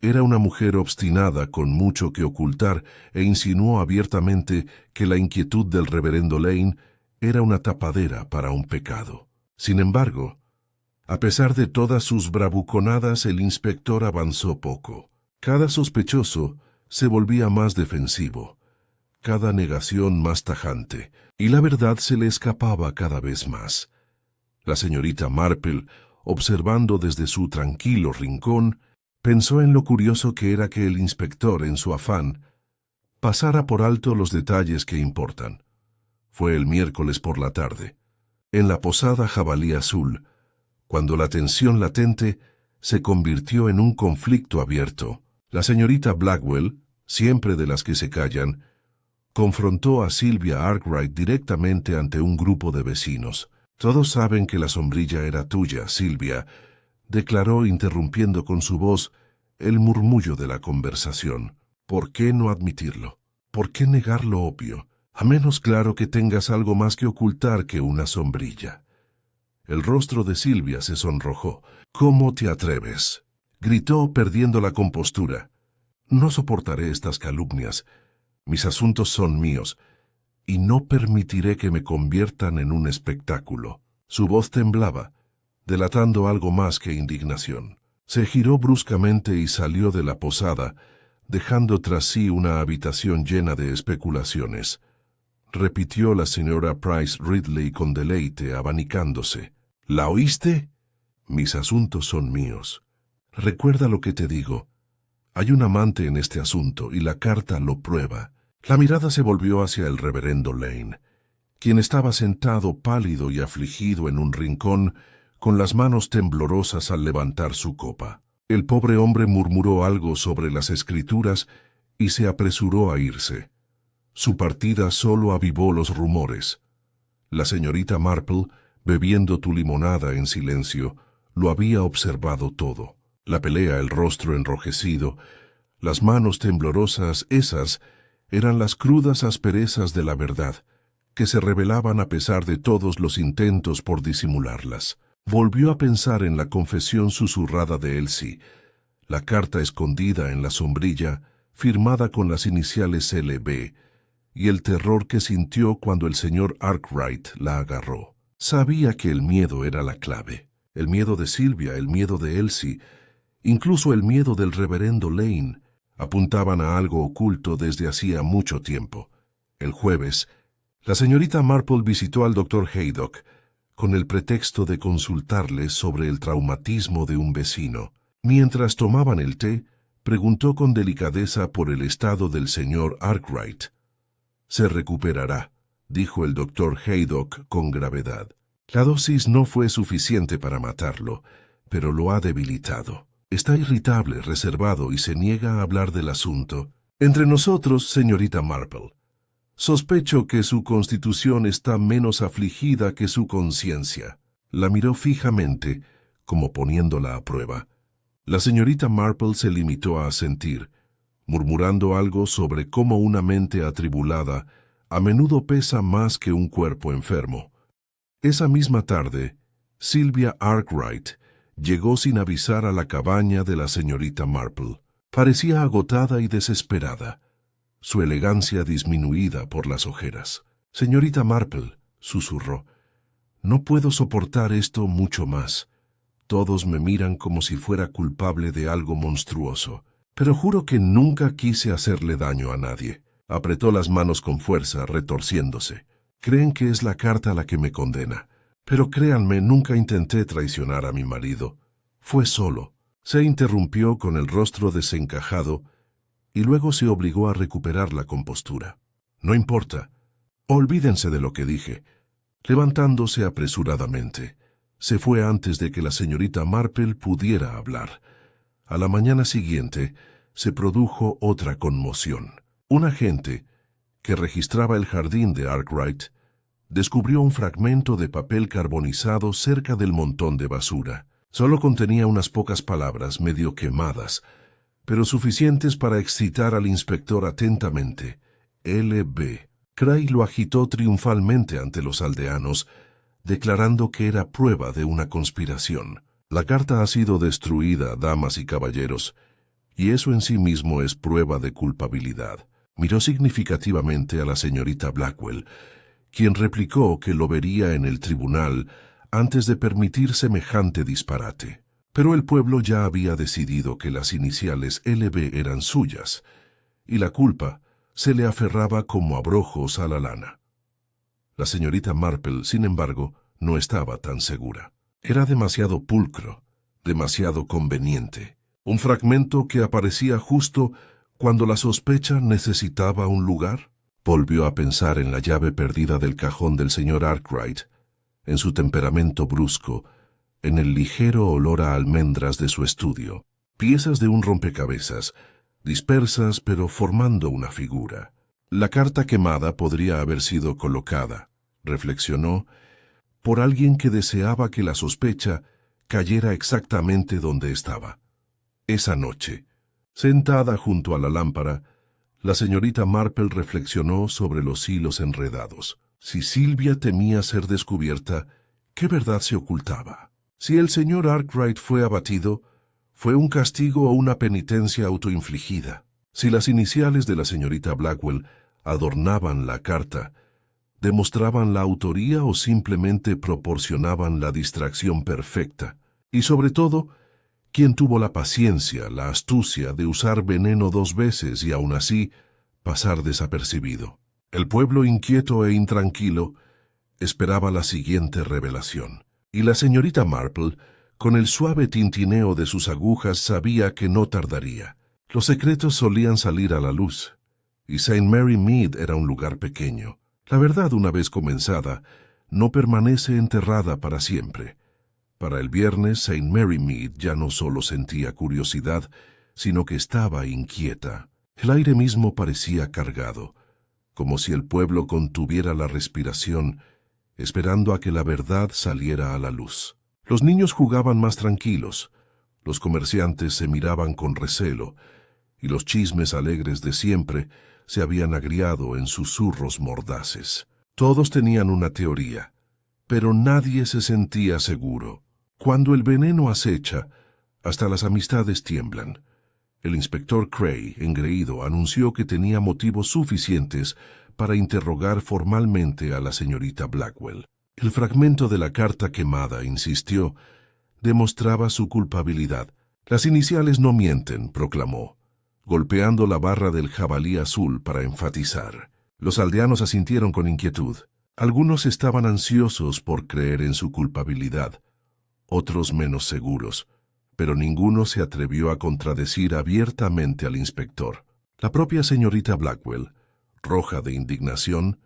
era una mujer obstinada con mucho que ocultar e insinuó abiertamente que la inquietud del reverendo Lane era una tapadera para un pecado. Sin embargo, a pesar de todas sus bravuconadas, el inspector avanzó poco. Cada sospechoso se volvía más defensivo, cada negación más tajante, y la verdad se le escapaba cada vez más. La señorita Marple, observando desde su tranquilo rincón, pensó en lo curioso que era que el inspector, en su afán, pasara por alto los detalles que importan. Fue el miércoles por la tarde, en la posada Jabalí Azul, cuando la tensión latente se convirtió en un conflicto abierto. La señorita Blackwell, siempre de las que se callan, confrontó a Sylvia Arkwright directamente ante un grupo de vecinos. «Todos saben que la sombrilla era tuya, Sylvia», declaró interrumpiendo con su voz el murmullo de la conversación. «¿Por qué no admitirlo? ¿Por qué negar lo obvio? A menos claro que tengas algo más que ocultar que una sombrilla». El rostro de Sylvia se sonrojó. «¿Cómo te atreves?», gritó perdiendo la compostura. «No soportaré estas calumnias. Mis asuntos son míos, y no permitiré que me conviertan en un espectáculo». Su voz temblaba, delatando algo más que indignación. Se giró bruscamente y salió de la posada, dejando tras sí una habitación llena de especulaciones. Repitió la señora Price Ridley con deleite, abanicándose. «¿La oíste? Mis asuntos son míos. Recuerda lo que te digo. Hay un amante en este asunto y la carta lo prueba». La mirada se volvió hacia el reverendo Lane, quien estaba sentado pálido y afligido en un rincón, con las manos temblorosas al levantar su copa. El pobre hombre murmuró algo sobre las escrituras y se apresuró a irse. Su partida solo avivó los rumores. La señorita Marple, bebiendo tu limonada en silencio, lo había observado todo. La pelea, el rostro enrojecido, las manos temblorosas, esas eran las crudas asperezas de la verdad, que se revelaban a pesar de todos los intentos por disimularlas. Volvió a pensar en la confesión susurrada de Elsie, la carta escondida en la sombrilla, firmada con las iniciales LB, y el terror que sintió cuando el señor Arkwright la agarró. Sabía que el miedo era la clave. El miedo de Sylvia, el miedo de Elsie, incluso el miedo del reverendo Lane, apuntaban a algo oculto desde hacía mucho tiempo. El jueves, la señorita Marple visitó al doctor Haydock con el pretexto de consultarle sobre el traumatismo de un vecino. Mientras tomaban el té, preguntó con delicadeza por el estado del señor Arkwright. «Se recuperará», dijo el doctor Haydock con gravedad. «La dosis no fue suficiente para matarlo, pero lo ha debilitado. Está irritable, reservado y se niega a hablar del asunto. Entre nosotros, señorita Marple, sospecho que su constitución está menos afligida que su conciencia». La miró fijamente, como poniéndola a prueba. La señorita Marple se limitó a asentir. murmurando algo sobre cómo una mente atribulada a menudo pesa más que un cuerpo enfermo. Esa misma tarde, Sylvia Arkwright llegó sin avisar a la cabaña de la señorita Marple. Parecía agotada y desesperada, su elegancia disminuida por las ojeras. «Señorita Marple», susurró, «no puedo soportar esto mucho más. Todos me miran como si fuera culpable de algo monstruoso. Pero juro que nunca quise hacerle daño a nadie». Apretó las manos con fuerza, retorciéndose. «Creen que es la carta la que me condena. Pero créanme, nunca intenté traicionar a mi marido. Fue solo». Se interrumpió con el rostro desencajado y luego se obligó a recuperar la compostura. «No importa. Olvídense de lo que dije». Levantándose apresuradamente, se fue antes de que la señorita Marple pudiera hablar. A la mañana siguiente se produjo otra conmoción. Un agente que registraba el jardín de Arkwright descubrió un fragmento de papel carbonizado cerca del montón de basura. Solo contenía unas pocas palabras medio quemadas, pero suficientes para excitar al inspector atentamente. L.B. Cray lo agitó triunfalmente ante los aldeanos, declarando que era prueba de una conspiración. «La carta ha sido destruida, damas y caballeros, y eso en sí mismo es prueba de culpabilidad». Miró significativamente a la señorita Blackwell, quien replicó que lo vería en el tribunal antes de permitir semejante disparate. Pero el pueblo ya había decidido que las iniciales LB eran suyas, y la culpa se le aferraba como abrojos a la lana. La señorita Marple, sin embargo, no estaba tan segura. Era demasiado pulcro, demasiado conveniente. Un fragmento que aparecía justo cuando la sospecha necesitaba un lugar. Volvió a pensar en la llave perdida del cajón del señor Arkwright, en su temperamento brusco, en el ligero olor a almendras de su estudio. Piezas de un rompecabezas, dispersas pero formando una figura. La carta quemada podría haber sido colocada, reflexionó, por alguien que deseaba que la sospecha cayera exactamente donde estaba. Esa noche, sentada junto a la lámpara, la señorita Marple reflexionó sobre los hilos enredados. Si Sylvia temía ser descubierta, ¿qué verdad se ocultaba? Si el señor Arkwright fue abatido, ¿fue un castigo o una penitencia autoinfligida? Si las iniciales de la señorita Blackwell adornaban la carta, ¿demostraban la autoría o simplemente proporcionaban la distracción perfecta? Y sobre todo, ¿quién tuvo la paciencia, la astucia de usar veneno 2 veces y aún así pasar desapercibido? El pueblo inquieto e intranquilo esperaba la siguiente revelación, y la señorita Marple, con el suave tintineo de sus agujas, sabía que no tardaría. Los secretos solían salir a la luz, y St. Mary Mead era un lugar pequeño. La verdad, una vez comenzada, no permanece enterrada para siempre. Para el viernes, St. Mary Mead ya no solo sentía curiosidad, sino que estaba inquieta. El aire mismo parecía cargado, como si el pueblo contuviera la respiración, esperando a que la verdad saliera a la luz. Los niños jugaban más tranquilos, los comerciantes se miraban con recelo, y los chismes alegres de siempre se habían agriado en susurros mordaces. Todos tenían una teoría, pero nadie se sentía seguro. Cuando el veneno acecha, hasta las amistades tiemblan. El inspector Cray, engreído, anunció que tenía motivos suficientes para interrogar formalmente a la señorita Blackwell. El fragmento de la carta quemada, insistió, demostraba su culpabilidad. «Las iniciales no mienten», proclamó, golpeando la barra del jabalí azul para enfatizar. Los aldeanos asintieron con inquietud. Algunos estaban ansiosos por creer en su culpabilidad, otros menos seguros, pero ninguno se atrevió a contradecir abiertamente al inspector. La propia señorita Blackwell, roja de indignación,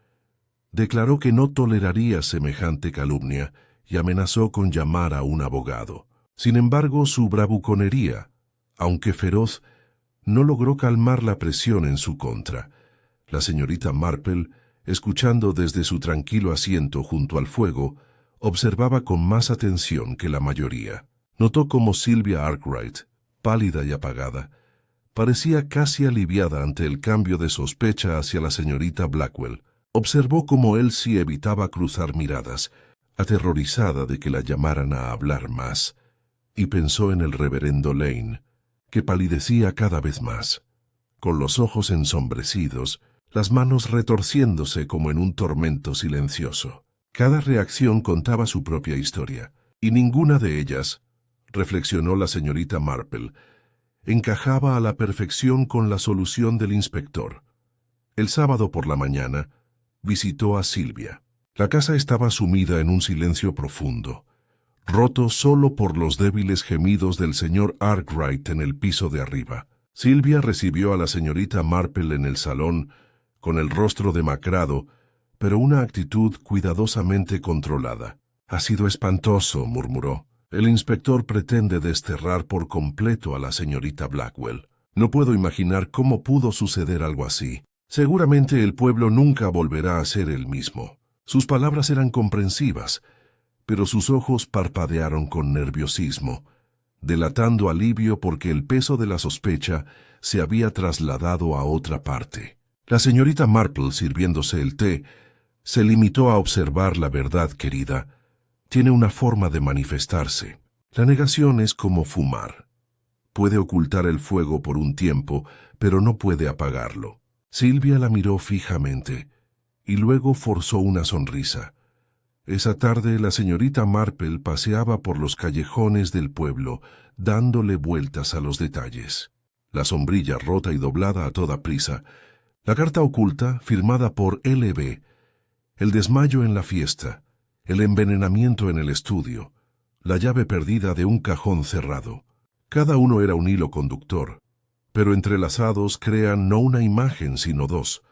declaró que no toleraría semejante calumnia y amenazó con llamar a un abogado. Sin embargo, su bravuconería, aunque feroz, no logró calmar la presión en su contra. La señorita Marple, escuchando desde su tranquilo asiento junto al fuego, observaba con más atención que la mayoría. Notó cómo Sylvia Arkwright, pálida y apagada, Parecía casi aliviada ante el cambio de sospecha hacia la señorita Blackwell. Observó cómo Elsie evitaba cruzar miradas, aterrorizada de que la llamaran a hablar más, y pensó en el reverendo Lane, que palidecía cada vez más, con los ojos ensombrecidos, las manos retorciéndose como en un tormento silencioso. Cada reacción contaba su propia historia, y ninguna de ellas, reflexionó la señorita Marple, encajaba a la perfección con la solución del inspector. El sábado por la mañana, visitó a Sylvia. La casa estaba sumida en un silencio profundo, roto solo por los débiles gemidos del señor Arkwright en el piso de arriba. Sylvia recibió a la señorita Marple en el salón, con el rostro demacrado, pero una actitud cuidadosamente controlada. «Ha sido espantoso», murmuró. «El inspector pretende desterrar por completo a la señorita Blackwell. No puedo imaginar cómo pudo suceder algo así. Seguramente el pueblo nunca volverá a ser el mismo». Sus palabras eran comprensivas, pero sus ojos parpadearon con nerviosismo, delatando alivio porque el peso de la sospecha se había trasladado a otra parte. La señorita Marple, sirviéndose el té, se limitó a observar la verdad, querida. Tiene una forma de manifestarse. La negación es como fumar. Puede ocultar el fuego por un tiempo, pero no puede apagarlo. Sylvia la miró fijamente, y luego forzó una sonrisa. Esa tarde la señorita Marple paseaba por los callejones del pueblo, dándole vueltas a los detalles. La sombrilla rota y doblada a toda prisa, la carta oculta firmada por L.B., el desmayo en la fiesta, el envenenamiento en el estudio, la llave perdida de un cajón cerrado. Cada uno era un hilo conductor, pero entrelazados crean no una imagen sino dos,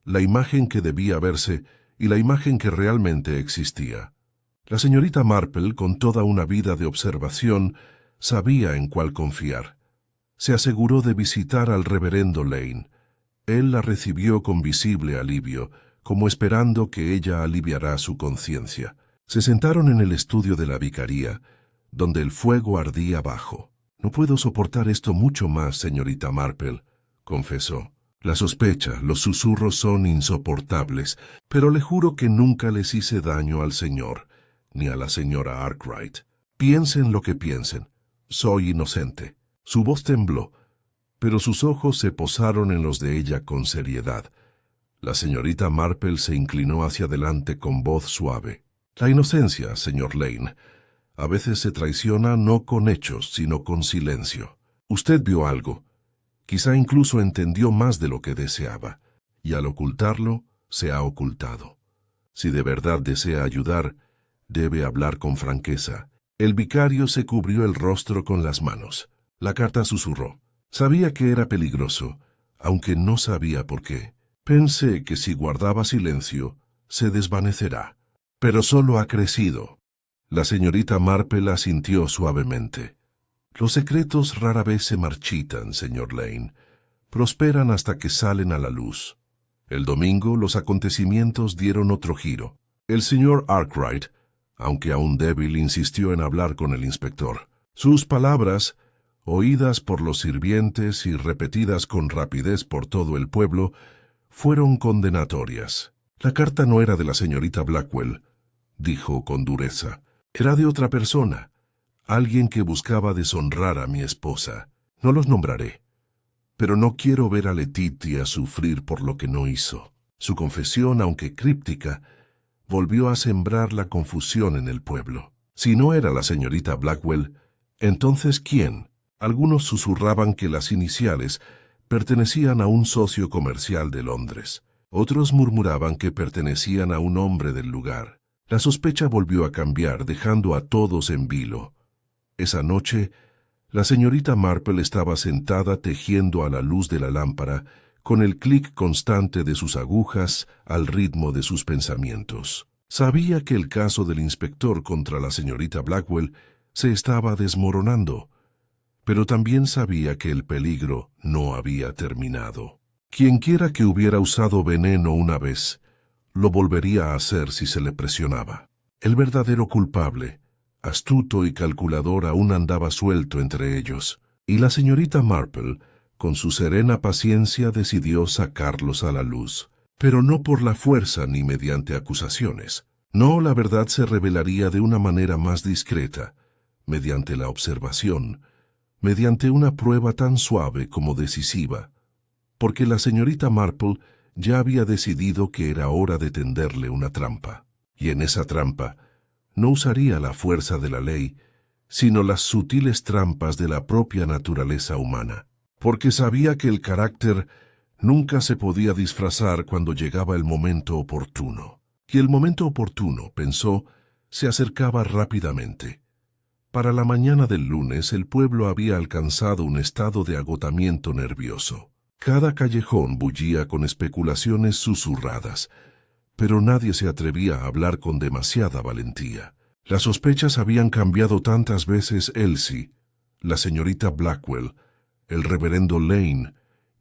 la imagen que debía verse y la imagen que realmente existía. La señorita Marple, con toda una vida de observación, sabía en cuál confiar. Se aseguró de visitar al reverendo Lane. Él la recibió con visible alivio, como esperando que ella aliviará su conciencia. Se sentaron en el estudio de la vicaría, donde el fuego ardía bajo. «No puedo soportar esto mucho más, señorita Marple», confesó. «La sospecha, los susurros son insoportables, pero le juro que nunca les hice daño al señor, ni a la señora Arkwright. Piensen lo que piensen. Soy inocente». Su voz tembló, pero sus ojos se posaron en los de ella con seriedad. La señorita Marple se inclinó hacia adelante con voz suave. «La inocencia, señor Lane, a veces se traiciona no con hechos, sino con silencio. Usted vio algo. Quizá incluso entendió más de lo que deseaba, y al ocultarlo, se ha ocultado. Si de verdad desea ayudar, debe hablar con franqueza». El vicario se cubrió el rostro con las manos. La carta susurró. Sabía que era peligroso, aunque no sabía por qué. «Pensé que si guardaba silencio, se desvanecerá. Pero solo ha crecido». La señorita Marple asintió suavemente. «Los secretos rara vez se marchitan, señor Lane. Prosperan hasta que salen a la luz». El domingo los acontecimientos dieron otro giro. El señor Arkwright, aunque aún débil, insistió en hablar con el inspector. Sus palabras, oídas por los sirvientes y repetidas con rapidez por todo el pueblo, fueron condenatorias. «La carta no era de la señorita Blackwell», dijo con dureza. «Era de otra persona, alguien que buscaba deshonrar a mi esposa. No los nombraré, pero no quiero ver a Letitia sufrir por lo que no hizo». Su confesión, aunque críptica, volvió a sembrar la confusión en el pueblo. Si no era la señorita Blackwell, ¿entonces quién? Algunos susurraban que las iniciales pertenecían a un socio comercial de Londres. Otros murmuraban que pertenecían a un hombre del lugar. La sospecha volvió a cambiar, dejando a todos en vilo. Esa noche, la señorita Marple estaba sentada tejiendo a la luz de la lámpara, con el clic constante de sus agujas al ritmo de sus pensamientos. Sabía que el caso del inspector contra la señorita Blackwell se estaba desmoronando, pero también sabía que el peligro no había terminado. Quienquiera que hubiera usado veneno una vez, lo volvería a hacer si se le presionaba. El verdadero culpable, astuto y calculador, aún andaba suelto entre ellos, y la señorita Marple, Con su serena paciencia decidió sacarlos a la luz, pero no por la fuerza ni mediante acusaciones. No, la verdad se revelaría de una manera más discreta, mediante la observación, mediante una prueba tan suave como decisiva, porque la señorita Marple ya había decidido que era hora de tenderle una trampa, y en esa trampa no usaría la fuerza de la ley, sino las sutiles trampas de la propia naturaleza humana, porque sabía que el carácter nunca se podía disfrazar cuando llegaba el momento oportuno. Y el momento oportuno, pensó, se acercaba rápidamente. Para la mañana del lunes el pueblo había alcanzado un estado de agotamiento nervioso. Cada callejón bullía con especulaciones susurradas, pero nadie se atrevía a hablar con demasiada valentía. Las sospechas habían cambiado tantas veces Elsie, la señorita Blackwell, el reverendo Lane,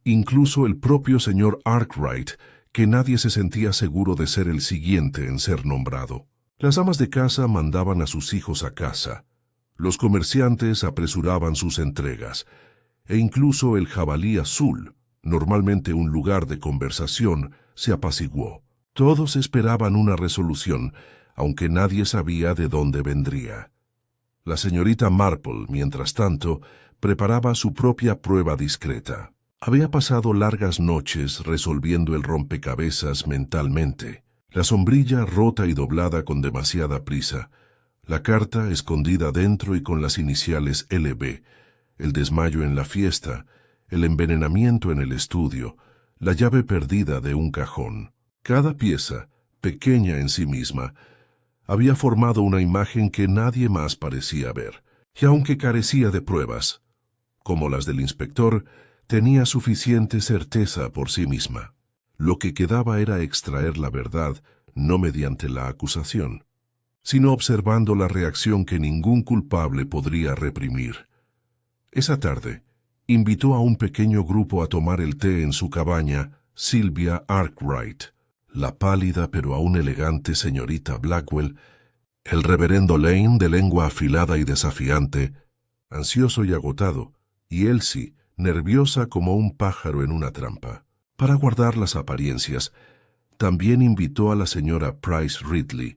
incluso el propio señor Arkwright, que nadie se sentía seguro de ser el siguiente en ser nombrado. Las amas de casa mandaban a sus hijos a casa, los comerciantes apresuraban sus entregas, e incluso el jabalí azul, normalmente un lugar de conversación, se apaciguó. Todos esperaban una resolución, aunque nadie sabía de dónde vendría. La señorita Marple, mientras tanto, preparaba su propia prueba discreta. Había pasado largas noches resolviendo el rompecabezas mentalmente, la sombrilla rota y doblada con demasiada prisa, la carta escondida dentro y con las iniciales LB, el desmayo en la fiesta, el envenenamiento en el estudio, la llave perdida de un cajón. Cada pieza, pequeña en sí misma, había formado una imagen que nadie más parecía ver, y aunque carecía de pruebas, como las del inspector, tenía suficiente certeza por sí misma. Lo que quedaba era extraer la verdad, no mediante la acusación, sino observando la reacción que ningún culpable podría reprimir. Esa tarde, invitó a un pequeño grupo a tomar el té en su cabaña Sylvia Arkwright, la pálida pero aún elegante señorita Blackwell, el reverendo Lane de lengua afilada y desafiante, ansioso y agotado, y Elsie, nerviosa como un pájaro en una trampa. Para guardar las apariencias, también invitó a la señora Price Ridley,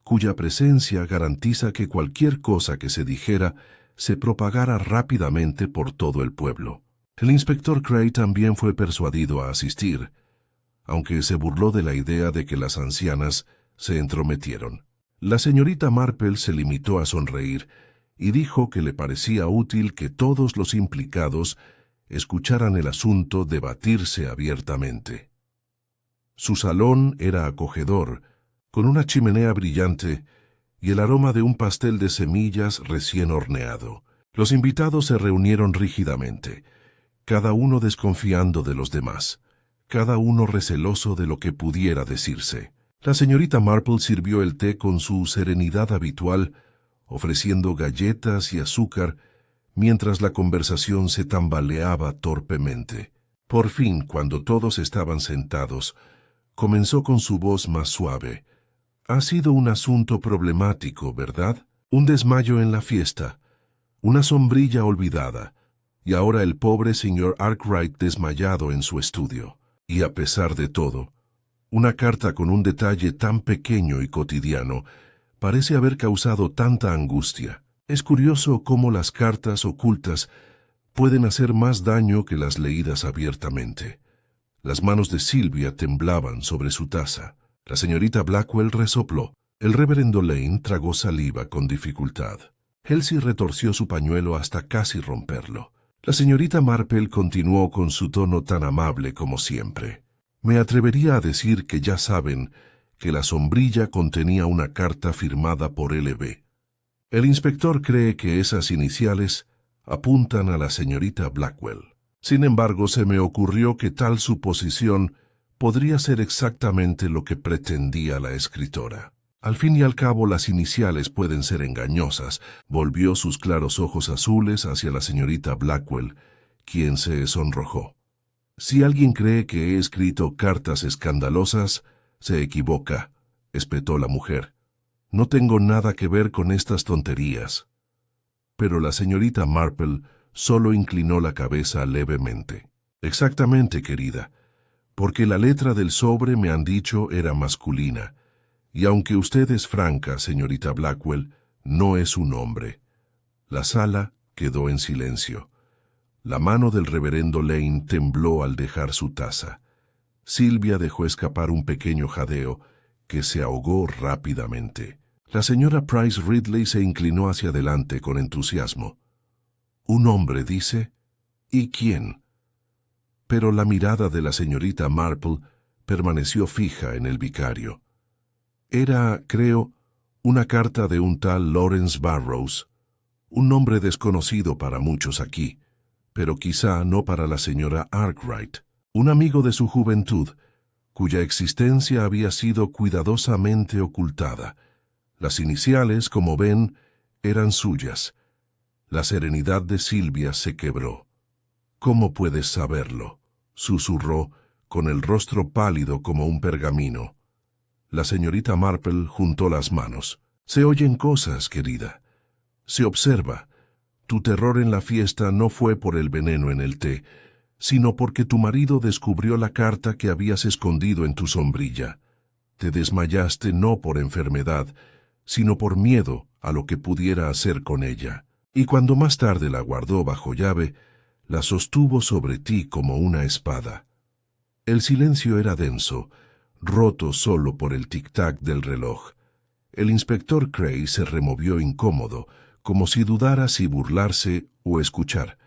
cuya presencia garantiza que cualquier cosa que se dijera se propagara rápidamente por todo el pueblo. El inspector Cray también fue persuadido a asistir, aunque se burló de la idea de que las ancianas se entrometieron. La señorita Marple se limitó a sonreír y dijo que le parecía útil que todos los implicados escucharan el asunto debatirse abiertamente. Su salón era acogedor, con una chimenea brillante y el aroma de un pastel de semillas recién horneado. Los invitados se reunieron rígidamente, cada uno desconfiando de los demás, cada uno receloso de lo que pudiera decirse. La señorita Marple sirvió el té con su serenidad habitual, ofreciendo galletas y azúcar, mientras la conversación se tambaleaba torpemente. Por fin, cuando todos estaban sentados, comenzó con su voz más suave. «Ha sido un asunto problemático, ¿verdad? Un desmayo en la fiesta, una sombrilla olvidada, y ahora el pobre señor Arkwright desmayado en su estudio. Y a pesar de todo, una carta con un detalle tan pequeño y cotidiano parece haber causado tanta angustia. Es curioso cómo las cartas ocultas pueden hacer más daño que las leídas abiertamente». Las manos de Sylvia temblaban sobre su taza. La señorita Blackwell resopló. El reverendo Lane tragó saliva con dificultad. Elsie retorció su pañuelo hasta casi romperlo. La señorita Marple continuó con su tono tan amable como siempre. «Me atrevería a decir que ya saben que la sombrilla contenía una carta firmada por LB. El inspector cree que esas iniciales apuntan a la señorita Blackwell. Sin embargo, se me ocurrió que tal suposición podría ser exactamente lo que pretendía la escritora. Al fin y al cabo, las iniciales pueden ser engañosas». Volvió sus claros ojos azules hacia la señorita Blackwell, quien se sonrojó. «Si alguien cree que he escrito cartas escandalosas, se equivoca», espetó la mujer. «No tengo nada que ver con estas tonterías». Pero la señorita Marple solo inclinó la cabeza levemente. Exactamente, querida, porque la letra del sobre me han dicho era masculina, y aunque usted es franca, señorita Blackwell, no es un hombre. La sala quedó en silencio. La mano del reverendo Lane tembló al dejar su taza. Silvia dejó escapar un pequeño jadeo que se ahogó rápidamente. La señora Price Ridley se inclinó hacia adelante con entusiasmo. «¿Un hombre, dice? ¿Y quién?» Pero la mirada de la señorita Marple permaneció fija en el vicario. Era, creo, una carta de un tal Lawrence Burroughs, un nombre desconocido para muchos aquí, pero quizá no para la señora Arkwright, un amigo de su juventud, cuya existencia había sido cuidadosamente ocultada. Las iniciales, como ven, eran suyas. La serenidad de Silvia se quebró. «¿Cómo puedes saberlo?», susurró, con el rostro pálido como un pergamino. La señorita Marple juntó las manos. «Se oyen cosas, querida. Se observa. Tu terror en la fiesta no fue por el veneno en el té, sino porque tu marido descubrió la carta que habías escondido en tu sombrilla. Te desmayaste no por enfermedad, sino por miedo a lo que pudiera hacer con ella. Y cuando más tarde la guardó bajo llave, la sostuvo sobre ti como una espada». El silencio era denso, roto solo por el tic-tac del reloj. El inspector Cray se removió incómodo, como si dudara si burlarse o escuchar.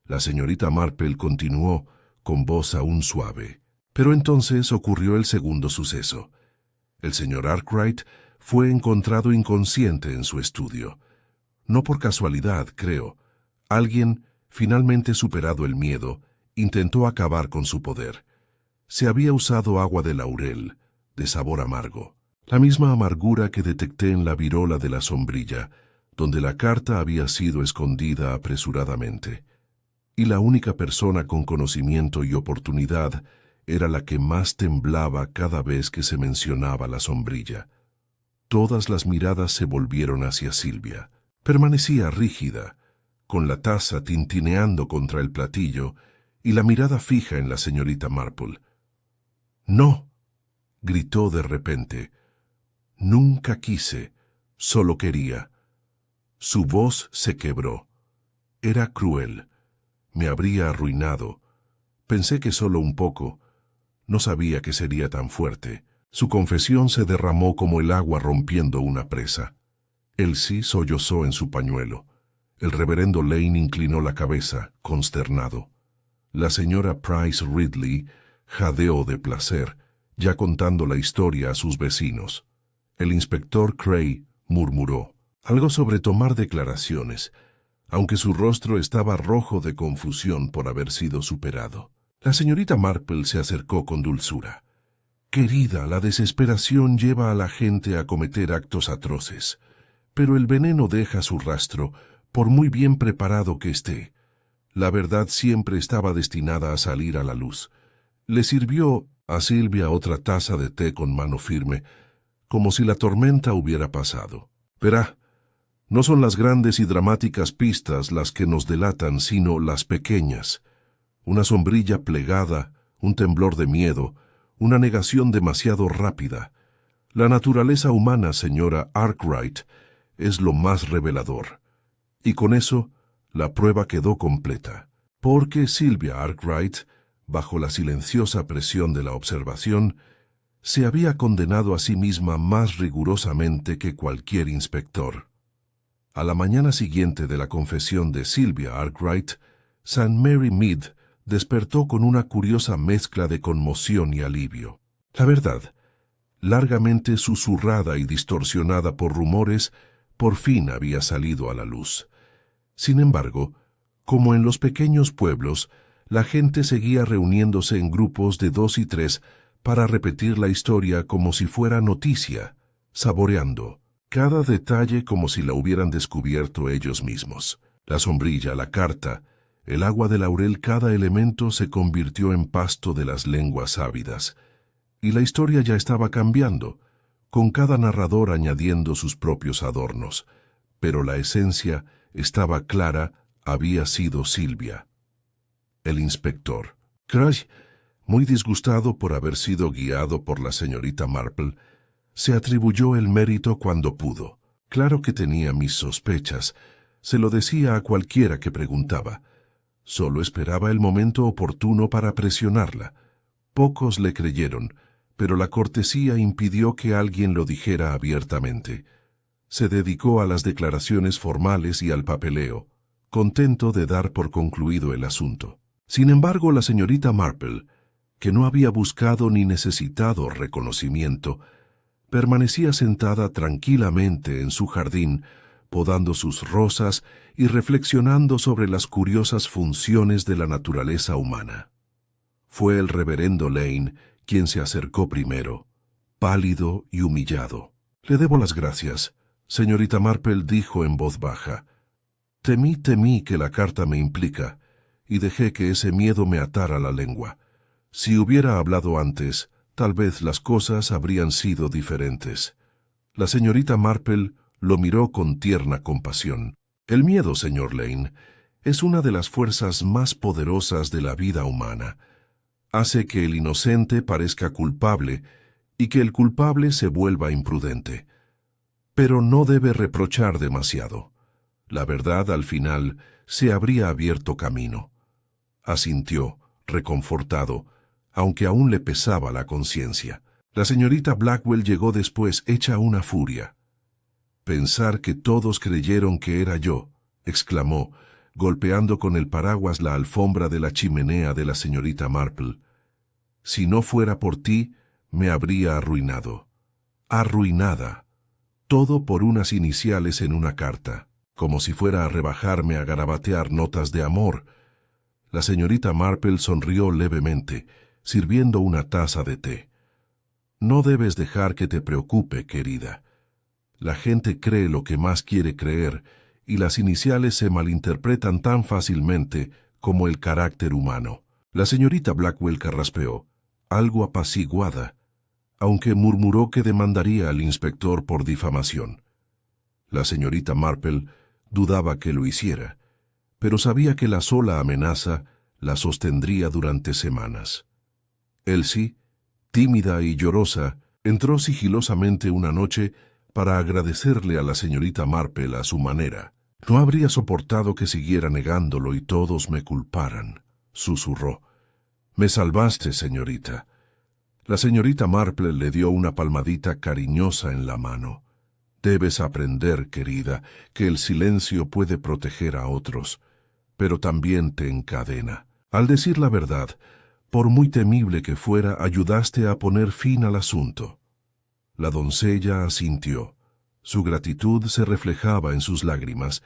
La señorita Marple continuó, con voz aún suave. Pero entonces ocurrió el segundo suceso. El señor Arkwright fue encontrado inconsciente en su estudio. No por casualidad, creo. Alguien, finalmente superado el miedo, intentó acabar con su poder. Se había usado agua de laurel, de sabor amargo. La misma amargura que detecté en la virola de la sombrilla, donde la carta había sido escondida apresuradamente. Y la única persona con conocimiento y oportunidad era la que más temblaba cada vez que se mencionaba la sombrilla. Todas las miradas se volvieron hacia Silvia. Permanecía rígida, con la taza tintineando contra el platillo y la mirada fija en la señorita Marple. «No», gritó de repente. «Nunca quise, solo quería». Su voz se quebró. Era cruel. Me habría arruinado. Pensé que solo un poco. No sabía que sería tan fuerte. Su confesión se derramó como el agua rompiendo una presa. Elsie sollozó en su pañuelo. El reverendo Lane inclinó la cabeza, consternado. La señora Price Ridley jadeó de placer, ya contando la historia a sus vecinos. El inspector Cray murmuró algo sobre tomar declaraciones, aunque su rostro estaba rojo de confusión por haber sido superado. La señorita Marple se acercó con dulzura. «Querida, la desesperación lleva a la gente a cometer actos atroces, pero el veneno deja su rastro, por muy bien preparado que esté. La verdad siempre estaba destinada a salir a la luz». Le sirvió a Silvia otra taza de té con mano firme, como si la tormenta hubiera pasado. «Verá, no son las grandes y dramáticas pistas las que nos delatan, sino las pequeñas. Una sombrilla plegada, un temblor de miedo, una negación demasiado rápida. La naturaleza humana, señora Arkwright, es lo más revelador. Y con eso, la prueba quedó completa. Porque Silvia Arkwright, bajo la silenciosa presión de la observación, se había condenado a sí misma más rigurosamente que cualquier inspector. A la mañana siguiente de la confesión de Silvia Arkwright, St. Mary Mead despertó con una curiosa mezcla de conmoción y alivio. La verdad, largamente susurrada y distorsionada por rumores, por fin había salido a la luz. Sin embargo, como en los pequeños pueblos, la gente seguía reuniéndose en grupos de 2 y 3 para repetir la historia como si fuera noticia, saboreando cada detalle como si la hubieran descubierto ellos mismos. La sombrilla, la carta, el agua de laurel, cada elemento se convirtió en pasto de las lenguas ávidas. Y la historia ya estaba cambiando, con cada narrador añadiendo sus propios adornos. Pero la esencia estaba clara Había sido Silvia. El inspector. Craig, muy disgustado por haber sido guiado por la señorita Marple, se atribuyó el mérito cuando pudo. Claro que tenía mis sospechas, se lo decía a cualquiera que preguntaba. Solo esperaba el momento oportuno para presionarla. Pocos le creyeron, pero la cortesía impidió que alguien lo dijera abiertamente. Se dedicó a las declaraciones formales y al papeleo, contento de dar por concluido el asunto. Sin embargo, la señorita Marple, que no había buscado ni necesitado reconocimiento, permanecía sentada tranquilamente en su jardín, podando sus rosas y reflexionando sobre las curiosas funciones de la naturaleza humana. Fue el reverendo Lane quien se acercó primero, pálido y humillado. «Le debo las gracias», señorita Marple dijo en voz baja. Temí que la carta me implica, y dejé que ese miedo me atara la lengua. Si hubiera hablado antes, tal vez las cosas habrían sido diferentes». La señorita Marple lo miró con tierna compasión. «El miedo, señor Lane, es una de las fuerzas más poderosas de la vida humana. Hace que el inocente parezca culpable y que el culpable se vuelva imprudente. Pero no debe reprochar demasiado. La verdad, al final, se habría abierto camino». Asintió, reconfortado, aunque aún le pesaba la conciencia. La señorita Blackwell llegó después hecha una furia. «Pensar que todos creyeron que era yo», exclamó, golpeando con el paraguas la alfombra de la chimenea de la señorita Marple. «Si no fuera por ti, me habría arruinado». Arruinada. Todo por unas iniciales en una carta, como si fuera a rebajarme a garabatear notas de amor. La señorita Marple sonrió levemente, sirviendo una taza de té. «No debes dejar que te preocupe, querida. La gente cree lo que más quiere creer, y las iniciales se malinterpretan tan fácilmente como el carácter humano». La señorita Blackwell carraspeó, algo apaciguada, aunque murmuró que demandaría al inspector por difamación. La señorita Marple dudaba que lo hiciera, pero sabía que la sola amenaza la sostendría durante semanas. Elsie, tímida y llorosa, entró sigilosamente una noche para agradecerle a la señorita Marple a su manera. «No habría soportado que siguiera negándolo y todos me culparan», susurró. «Me salvaste, señorita». La señorita Marple le dio una palmadita cariñosa en la mano. «Debes aprender, querida, que el silencio puede proteger a otros, pero también te encadena. Al decir la verdad, por muy temible que fuera, ayudaste a poner fin al asunto». La doncella asintió. Su gratitud se reflejaba en sus lágrimas,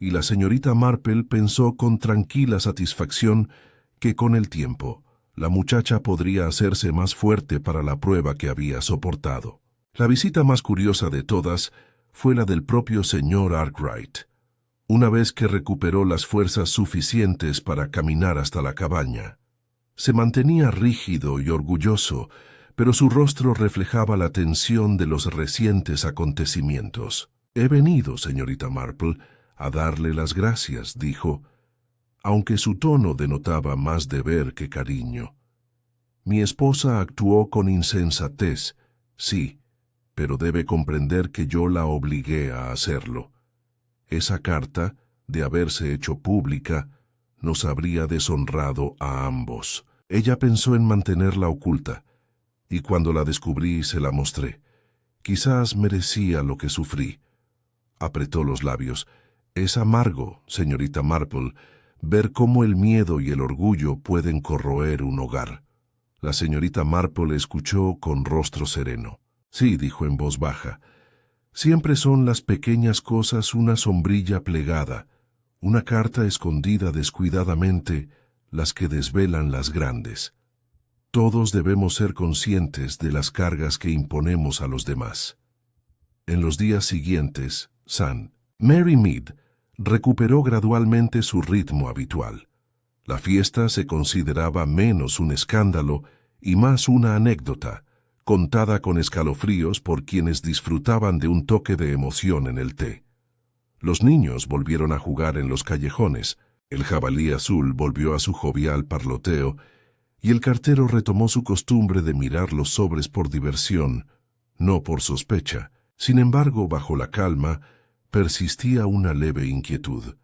y la señorita Marple pensó con tranquila satisfacción que con el tiempo la muchacha podría hacerse más fuerte para la prueba que había soportado. La visita más curiosa de todas fue la del propio señor Arkwright. Una vez que recuperó las fuerzas suficientes para caminar hasta la cabaña, se mantenía rígido y orgulloso, pero su rostro reflejaba la tensión de los recientes acontecimientos. «He venido, señorita Marple, a darle las gracias», dijo, aunque su tono denotaba más deber que cariño. «Mi esposa actuó con insensatez, sí, pero debe comprender que yo la obligué a hacerlo. Esa carta, de haberse hecho pública, nos habría deshonrado a ambos». Ella pensó en mantenerla oculta, y cuando la descubrí se la mostré. Quizás merecía lo que sufrí. Apretó los labios. «Es amargo, señorita Marple, ver cómo el miedo y el orgullo pueden corroer un hogar». La señorita Marple escuchó con rostro sereno. «Sí», dijo en voz baja, «siempre son las pequeñas cosas una sombrilla plegada, una carta escondida descuidadamente, las que desvelan las grandes. Todos debemos ser conscientes de las cargas que imponemos a los demás». En los días siguientes, Mary Mead recuperó gradualmente su ritmo habitual. La fiesta se consideraba menos un escándalo y más una anécdota, contada con escalofríos por quienes disfrutaban de un toque de emoción en el té. Los niños volvieron a jugar en los callejones, el jabalí azul volvió a su jovial parloteo, y el cartero retomó su costumbre de mirar los sobres por diversión, no por sospecha. Sin embargo, bajo la calma, persistía una leve inquietud.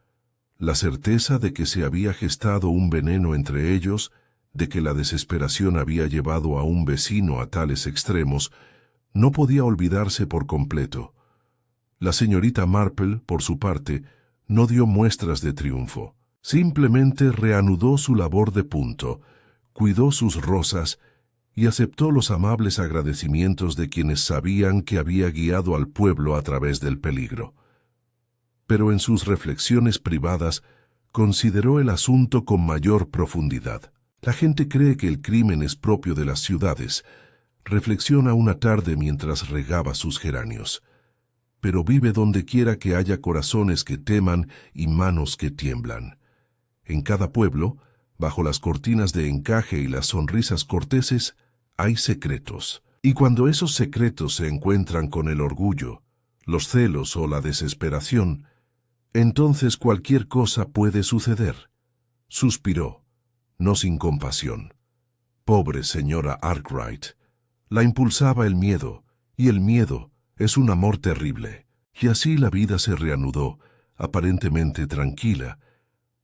La certeza de que se había gestado un veneno entre ellos, de que la desesperación había llevado a un vecino a tales extremos, no podía olvidarse por completo. La señorita Marple, por su parte, no dio muestras de triunfo. Simplemente reanudó su labor de punto, cuidó sus rosas y aceptó los amables agradecimientos de quienes sabían que había guiado al pueblo a través del peligro. Pero en sus reflexiones privadas consideró el asunto con mayor profundidad. La gente cree que el crimen es propio de las ciudades, reflexiona una tarde mientras regaba sus geranios. Pero vive donde quiera que haya corazones que teman y manos que tiemblan. En cada pueblo, bajo las cortinas de encaje y las sonrisas corteses, hay secretos. Y cuando esos secretos se encuentran con el orgullo, los celos o la desesperación, entonces cualquier cosa puede suceder. Suspiró, no sin compasión. Pobre señora Arkwright. La impulsaba el miedo, y el miedo es un amor terrible. Y así la vida se reanudó, aparentemente tranquila,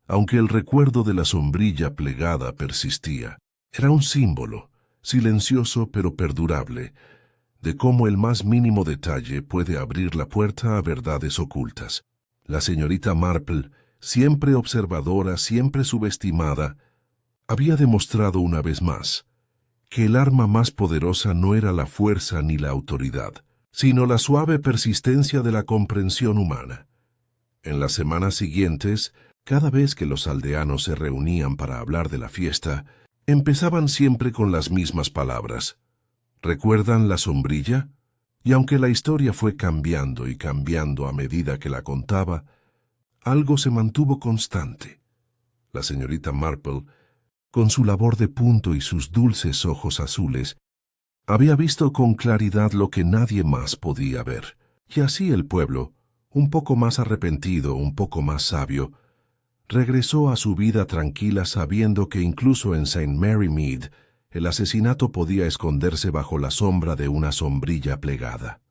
aunque el recuerdo de la sombrilla plegada persistía. Era un símbolo, silencioso pero perdurable, de cómo el más mínimo detalle puede abrir la puerta a verdades ocultas. La señorita Marple, siempre observadora, siempre subestimada, había demostrado una vez más que el arma más poderosa no era la fuerza ni la autoridad, sino la suave persistencia de la comprensión humana. En las semanas siguientes, cada vez que los aldeanos se reunían para hablar de la fiesta, empezaban siempre con las mismas palabras. ¿Recuerdan la sombrilla? Y aunque la historia fue cambiando y cambiando a medida que la contaba, algo se mantuvo constante. La señorita Marple, con su labor de punto y sus dulces ojos azules, había visto con claridad lo que nadie más podía ver. Y así el pueblo, un poco más arrepentido, un poco más sabio, regresó a su vida tranquila sabiendo que incluso en St. Mary Mead el asesinato podía esconderse bajo la sombra de una sombrilla plegada.